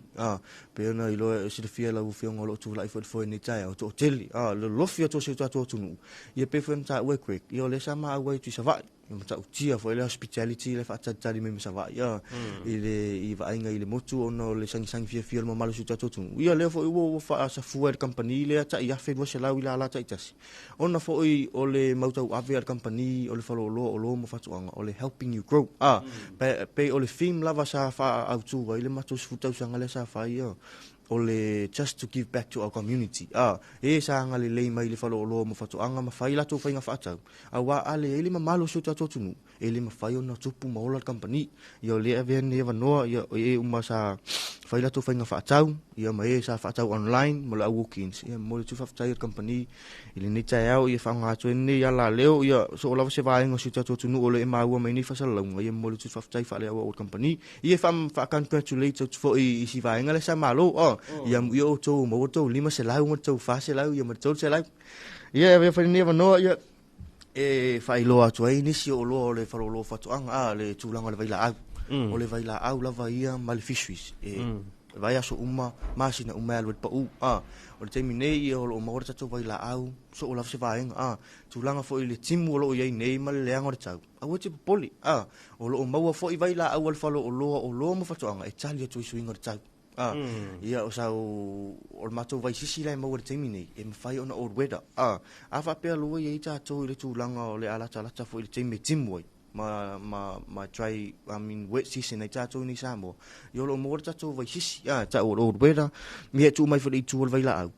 pe na ilo se fia la u fia ngolo tu lai fo ni tai o to teli le lo fia to se to tunu ia pe fem ta we quick ia le sama wa tu sa vai mo ta utia fo le hospitality le fa tali me sa vai ia ile I va inga ile motu ono le sang fia mo malu tu tunu ia le fo u fa sa fuel company le ta ia fe mo se la ila la ta itasi ona fo o le mauta ave company o le falo lo mo fa tuanga o le helping you grow pe o le film lava sa fa au tu vai le matus futa sanga le sa fa ia o le just to give back to our community e sa nga le mai le falo lo mo fatu anga ma fai la to fai nga fata awa ale ele ma malo so to tunu ele ma fai ona tupu ma ola company yo le ave ne va no yo e uma sa fai la to fai nga fata ia ma e sa fata online mo la walk-ins ia mo tu fata company ele ni tai au ia fa nga to ni ya la leo ia so la se va nga so to tunu o le ma wa mai ni fa sa la ia mo tu fata fa le o company ia fa congratulate for I si va nga le sa malo ia yo to mo to lima se lau mo to fa se lau ia mo to se lau ia ve fa ni no ia e fa ilo atu ai ni si o lo le fa lo fa to anga le tulanga le vai la o le vai la au la vai ia mal fishes vai aso uma masina uma le pa o le terminei o lo mo to vai la au so o la se vai tulanga fo le timu lo ia nei mal le anga tau a te poli o lo mo fo vai la au fa lo mo fa to anga e tali to swing o tau ia o sa o mato vai sisi lai mo terminate e fai ona old weather a fa pe lo ia ta to le tulanga o le ala tala fo le timu ma try I mean wet season ai ta to ni samo yo lo mo ta to vai sisi ta old weather mi tu mai fo le tu vai la au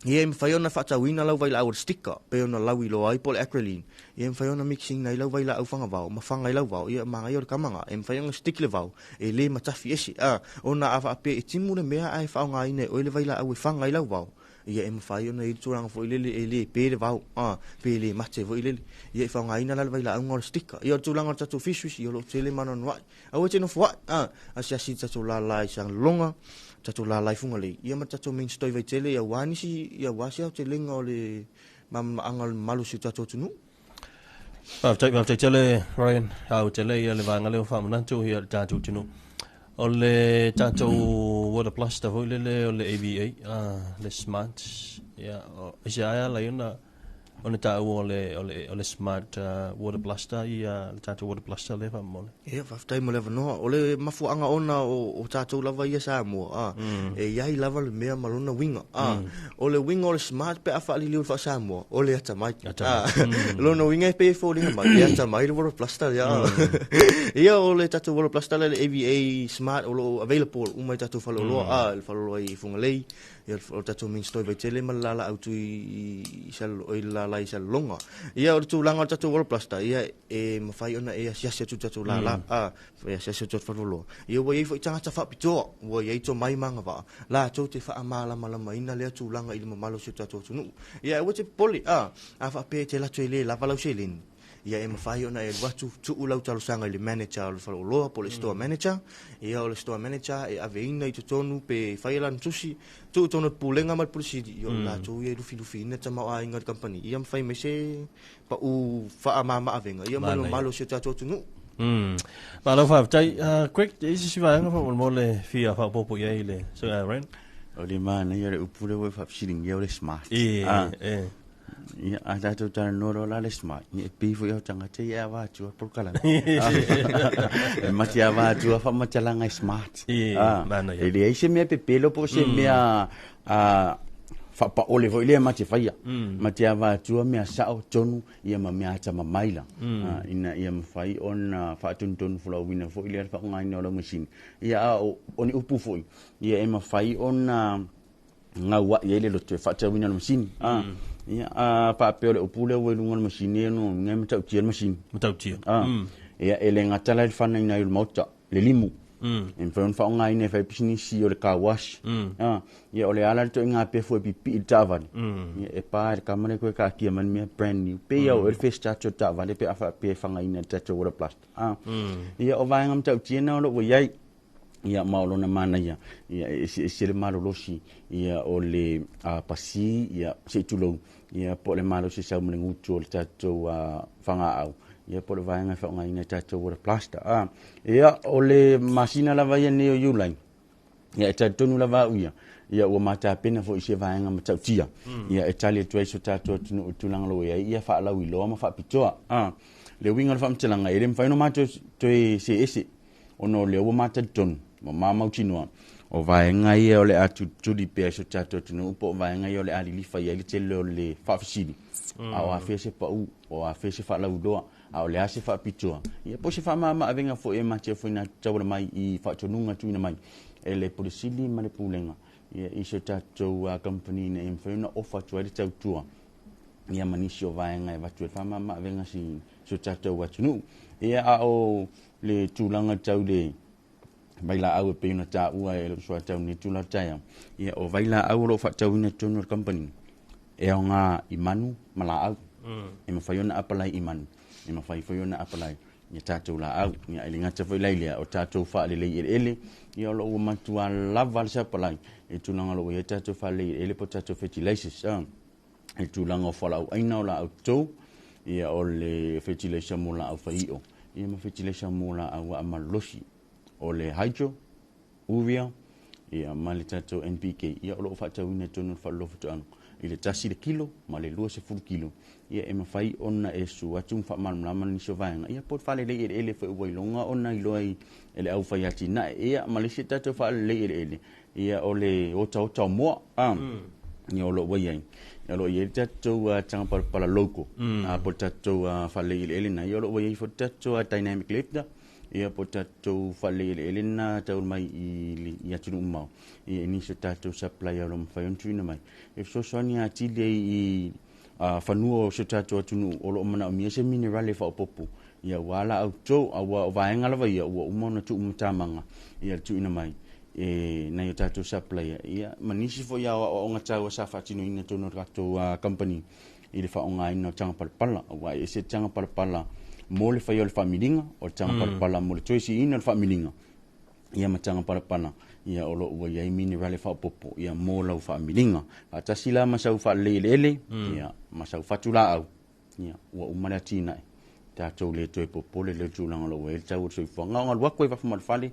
ia me fai ona fata wina lau vai la au sticker pe ona lau I lo ai pol acrylic ia me fai ona mixing nei lau vai la au fanga vau ma fanga lau vau ia manga yo kamanga me fai ona stick le vau e le matafi esi ona ava pe e timu le mea ai fa nga ine o le vai la au fanga lau vau ia me fai ona I turanga fo ile pe le vau pe le mate fo ile ia fa nga ina la vai la au ngor sticker ia turanga tatu fish yo lo tele manon wa au te no fo asia si tatu la lai sang longa tatu la lai funga le ia ma tatu min stoi vai tele ia wani si ia wasi au te lenga o le mam angal malu si tatu tunu ma tai tele Ryan au tele ia le vanga le fa manantu ia tatu tunu o le tatu water plus ta voi le o le AVA le smart ia ia la ina Ona ta ole smart water blaster ia tatu water blaster le fa mole. Ia whaftai mo lewa noa. Ole mafuanga ona o tātou lava ia Samoa. E iai lava le mea malona winga. Ole winga ole smart pe awha ali liu wha Samoa. Ole ata mai. Lona winga e pe fōringa mai. Ia ata mai le water blaster ia. Ia ole tātou water blaster le AVA smart olo available. Umai tātou whaloloa. Le whaloloa I whungalei. Ia o tātou min stoi vai tele ma lala autu I lala I longa. Ia o tūlanga o tātou water blaster. Ia e mawhai ona e asiasia tu tātou lala. Ia asiasia tu whaloloa. Ia wa iei fo I tangata whapitoa. Wa iei to mai manga wa. La tau te wha amala malama ina lea tūlanga I le mamalo si tātou tunu. Ia e wate poli. A whape te lato I le la walau se lini. Ia e mawhai ona e watu tu ulau talosanga I le manager o le whaloloa po le store manager. Ia o le store manager e aveina I tonu pe whailan tusi. Tu tonu pulenga mal pulisidi. Ia la tu ia lufi ina tamau a inga company. Ia mwhai me se pa u wha amama avenga. Ia malo si tātou tunu. Malo fa tai quick isi si va nga fa mole fia fa popo ia ile so ren o le mana ia le upule we fa siling ia le smart ia ada tu tan no la le smart ni pe fo ia tanga te ia va tu por kala ma ti va tu fa ma chalanga smart mana ia ele ise me pe pelo po se me fa pa ole vo ile ma te faia ma te ava tu me sa o tonu ia ma me ata ma maila ina ia ma fai on fa tun fula wina fo ile fa ngai no la machine ia oni upu fo ia e ma fai on nga wa ia le lo te fa te wina machine ia pa pe ole upu le we lunga machine no ngai ma tau tia machine ia ele ngata la fa nai na mota le limu en fa ngai ne fa pisini si o le car wash ia ole ala to nga pe fo pi tavan ia e pa ka mane ko ka ki man me brand new pe ia o el festa to tavan pe afa pe fa ngai ne tato wala plast ia o vai ngam tau tina lo wo yai ia maulo na mana ia se le malo losi ia o le pasi ia se tulo ia po le malo se sa mlingu to le tato fanga au ia po le vai ngai fa ngai ne tato wala plast ia o le masina la vai ne o yulai ia tato nu la va uia ia o mata pena fo ise vai ngai matau tia ia italia tu so tato tu lang lo ia fa la wi lo ma fa pitoa le winga fa mtselanga ele mfa no mato to se ese ono le o mata ton ma mautinoa o vai ngai o le atu tuli pe so tato tu po vai ngai o le ali li fa ia le tele le fa fisini a fa se pa u o fa se fa la udoa a le ase fa pitoa ia po se fa mama avenga fo e mache fo ina tawala mai I fa tonunga tuina mai ele polisili male pulenga ia iso tato company ne infona offer to edit tua ia manisio vai ngai va tu fa mama avenga si so tato wa tunu ia o le tulanga tau le baila au pe na ta ua e so tau ni tula taya ia o baila au lo fa tau ni tunu company e nga imanu mala au e ma fayona apalai imanu e ma fayona apalai ni tatou la au ni ai linga te foi leile o tatou fa le ele ia lo matua lava sa apalai e tulanga lo ia tatou fa le ele po tatou fertilizers e tulanga fa la ai na la auto ia o le fertilizer mo la au faio ia ma fertilizer mo la au amalosi o le hydro urea ia ma le tatou NPK ia lo fa tau ni tonu fa lo fa ile tasi le kilo ma le lua se fulu kilo ia e mafai ona e su atu fa mal mala ni so vanga ia pot fa le ele fa ua longa ona ilo ai ele au fa yati na ia ma le sita to fa le ele ia ole o tau mo ia lo wa ia lo ia tato tanga para loco pot tato fa le ele na ia lo wa ia fo tato dynamic lifter ia potato fale ele na tau mai ia tunu mau ia ni so tato supply o lo fa yontuina mai e so sonia tile I fanuo so tato tunu o lo mana mi se mineral fa popo ia wala au to awa vaenga lava ia o umona tu umtamanga ia tuina mai e na yo tato supply ia manisi fo ia o ngata o sa fatino ina tono rato company ile fa onga ina tanga palpala wa e se tanga palpala mo le fa yo le familinga o tanga palpala mo le choisi ina le familinga ia matanga palpala ia o lo wa ia mineral fa popo ia mo la familinga ata sila masau fa lele ia masau fatula au ia wa umana tina tato le to popo le tulanga lo we tau so fa nga wa ko fa mal fali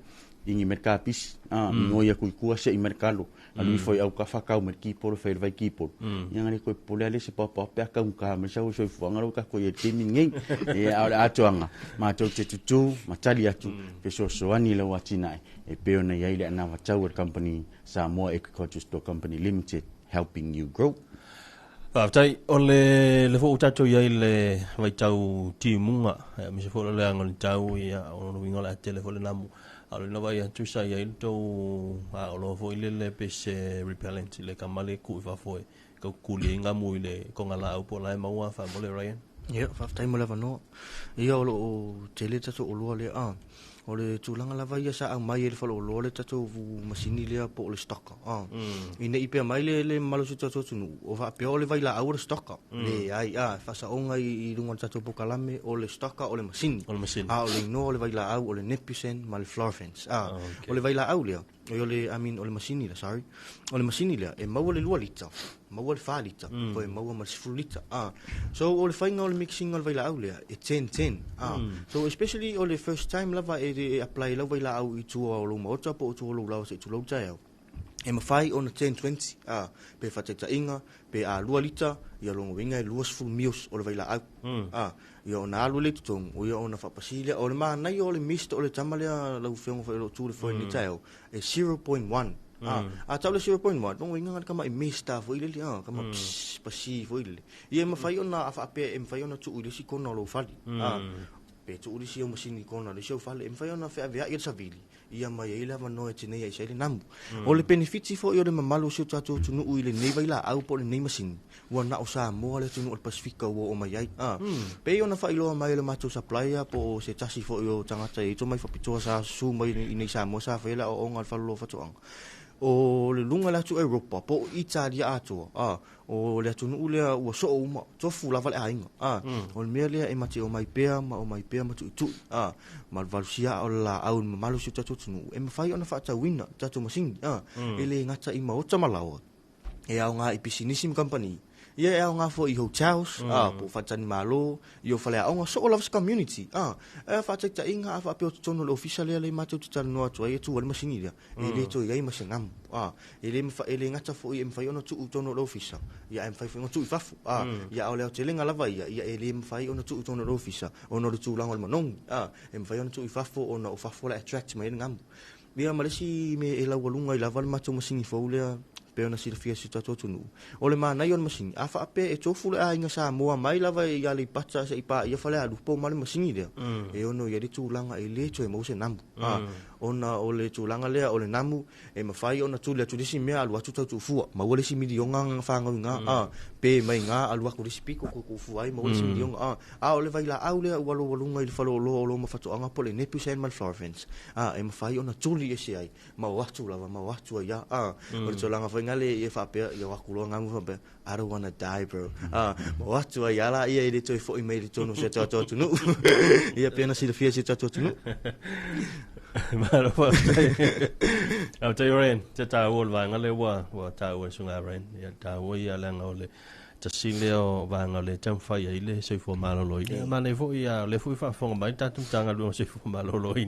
ingi merkapis ngoia kuikua se i merkalo alu foi au ka fakau merki por fe vai kipo yang ali ko pole ali se papa pe ka un ka me sau so fuanga ka ko ye timi ngai e a toanga ma to te tu ma tali atu pe so ani le watina e pe ona ye ile na Tower company Samoa Agriculture Store Company Limited helping you grow. Tai ole fo tato ia le vai tau timunga me se fo le angol tau ia ono wingo la telefone namu ale no vai tu sa ia to a lo fo le pese repellent le kamale ku fa fo ko kulinga mu le ko ngala au po la maua fa mo le Ryan fa tai mo le vano ia o tele tato o lo le o le tūlanga lava ia sa au mai e le whalo lo le tatou masini lea po o le stocka. Ina ipe mai le malusu tatou tunu. O wha pia o le vai la au le stocka. Le ai whasa onga i runga tatou pokalame o le stocka o le masini. o le masini O le no o le vai la au o le nepisen ma le floor fence. O le vai la au lea. O le, o le masini lea, sorry. O le masini lea, e maua le 2 lita. Maua le 4 lita. Ko e maua ma le 10 lita. So o le whainga o le mixing o le vai la au lea, e 10-10. So especially o le first time lava e apply lau vai la au i tua o lo maota po o tua lo lau se tu lau tai au. E mawhai o na 10-20, pe whateta inga, pe a 2 lita, ia longa winga e 2 meals o le vai la au. Ia o na alu le tutong, o ia o na whapasilia, o le maa nai o le mist o le tamalea lau whiongo whai lo tu le whai ni tai au, e 0.1. A tau le 0.1, nongo inga kama e mista fo ile li, kama pasi fo ile. Ia e mawhai o na a whaapea, e mawhai o na tu ule si kona o lo whali. Pe tu uli si o masini kona le show fale, e mawhai o na whea vea i savili. Ia mai e lava no e tenei ai saile namu. O le benefiti fo i o le mamalu si o tatou tunu ui le nei vai la au po le nei masini. Ua na o Samoa le tunu o le Pasifika ua o mai ai. Pe i o na whailoa mai le matou supplier po o se tasi fo i o tangata e to mai whapitoa sa su mai i nei Samoa sa whaela o onga le whalolo whatoanga. O le lunga le atu Europa po Italia atua. O le atunu ulea ua so uma tofu lava le ainga. O le mea lea e mate o mai pea ma tu itu. Ma le valusia o la au malu si tatu tunu. E mawhai ona whaatawina tatu masini. E le ngata i maota malawa. E au ngā i Pisinissim Company. Ia e au ngā fo i hotels, po whatani malo, i o whale au ngā so o lavas community. E whaataita inga a whaapeo tutono le ofisa lea le matau tutana noa tua e tu wale masini lea. E le to iai masangamu. E le ngata fo i e mwhai ona tu utono le ofisa. Ia e mwhai whainga tu i fafu. Ia au leo te lenga lava ia e le mwhai ona tu utono le ofisa. Ona le tu langa le manongi. E mwhai ona tu i fafu ona o fafu la attract mai ngamu. Ia malesi me e lau walunga i lava le matau masini fo lea. Pe ona silafia si tatou tunu. O le manai ona masini. A whaape e tofu le a inga Samoa mai lava i ale i pata sa i pa ia whale a lupo ma le masini lea. E ono ia le tūlanga e le to e mause namu. Ona o le tūlanga lea o le namu e mawhai ona tu lea tu disi mea alu atu tau tu fua. Ma wale si midi o ngā whangau ngā. Pe mai ngā alu aku disi piko ko fuai ma wale si midi o ngā. A o le vai la au lea ualo walunga i le whalo o lo ma whatoanga po le nepu sen mal floor fence. E mawhai ona tuli e se ai. Ma watu lava, ma watu ai. O le tūlanga whainga le e whapea, ia wakuloa ngamu whapea, I don't wanna die, bro. Ma watu ai ala, ia i le toi fo i mei le tono se tatua tunu. Ia pena si le fia se tatua tunu. Maro wa au te Ryan, te tāua vanga le wa tāua sunga Ryan, ia tāua ia langa o le ta sile o vanga le tamwhai ai le seifo malolo i. Ma ne fo ia le fui whafonga mai tātum tanga luong seifo malolo i.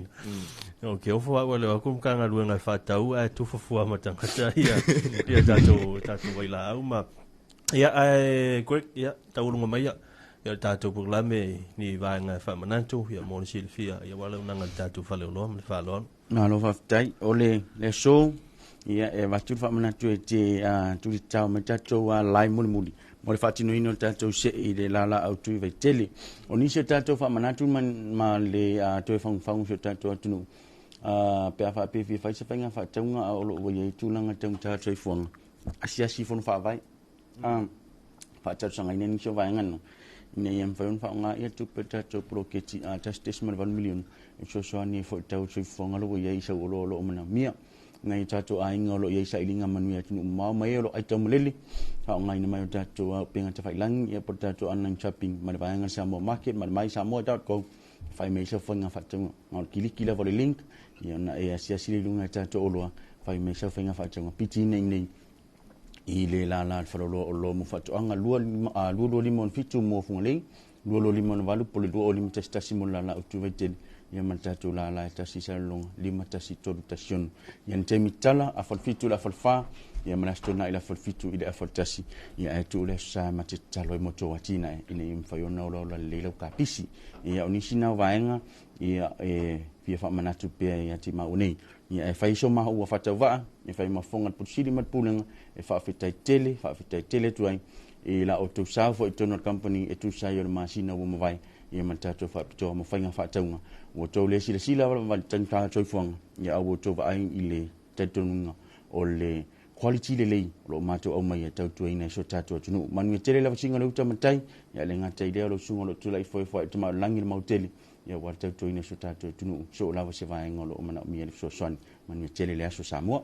O ke ofo wa le wakum kanga luenga whatau a tu fufua matangata ia tātou waila au ma. Ia Greg, ia taulunga mai ia. Ia tātou puklame ni vanga whamanantu, ia mōni silfia, ia wala unanga tātou whaleuloa, mani whaloa. Nā lo whaftai, o le show, ia e watu whamanantu e te turi tau me tātou lai muli muli. Mo le whatino ino tātou se i le lala au tui vai tele. O nisi tātou whamanantu ma le toi whangu se tātou atunu. Pe a whapefi whaisa whainga whataunga a olo ua iei tūlanga taung tātou i fuanga. Asiasi whanu whaavai. Whatau sanga ina nisio vai ngano. Ina iam whaion whaunga ia tupe tātou proketi tastes ma le 1 milion. E soani e fo tau tui fuanga lo ua iei sa olo o mana mia. Ngai tātou a inga olo iei sa ilinga manu ia tunu umau mai olo ai tau malele. Whaunga ina mai o tātou penga te whailangi ia po tātou online shopping ma le vaianga Samoa Market ma le mai Samoa.com. Whai mei sa whainga whatunga. Ngau kilikila vo le link. Ia na e asia sili lunga tātou oloa. Whai mei sa whainga whatunga. Piti nei. I le la whalolo o lo mo whatuanga. Lua limon fitu mo funga lei. Lua limon valu po le lua o limon testasi mo la utu vai tele. ia matatu la tasi salong 5 tasi 3 tasion ia te mitala a fitu la fa ia manastona ila fitu ila tasi ia tu le sa matalo moto atina ina imfaiona la lelo kapisi ia onisina vaenga ia fia fa manatu pe ia ti mauni ia fai so ma ua fatava ia fai mafonga pusili matpulenga fa fitai tele tuai ila auto sa fo itono company etu sa yo masina wo mavai ia matatu fa to mo fainga fa taunga wo to le sila va tanta toi fuang ia wo to va ai ile tatunga o le quality le lo mato o mai tau tu ina so tatu tunu manu tele la singa lo tamatai ia le ngata ide lo sungo lo tu lai foi tu ma langi mo tele ia wa tau tu ina so tatu tunu so la se va ngolo o mana mi so son manu tele le so Samoa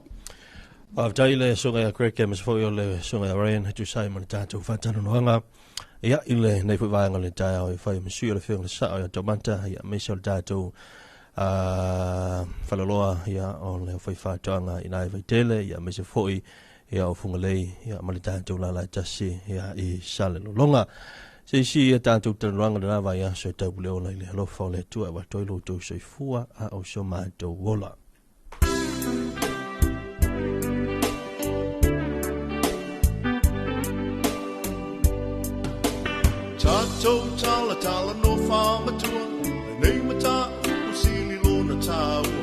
Taile songa ya Craig Games for your le songa Ryan tu sai man tatu fatano noanga ia ile nei fu vanga le tai o fai monsieur le film sa o tomata ia Michel tatu faloloa ia o le fai fatanga ina vai tele ia me se foi ia o fungalei ia malita tu la tasi ia I sale longa se si tatu tanranga na vai ia so tau le ola le lo fa le tu wa toilo tu so fua a o so ma to wola Tala no fama tua nei mata usili lona tawa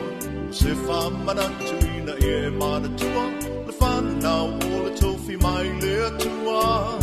se fama na tuina e mana tua le fan now all the tofi mai le tua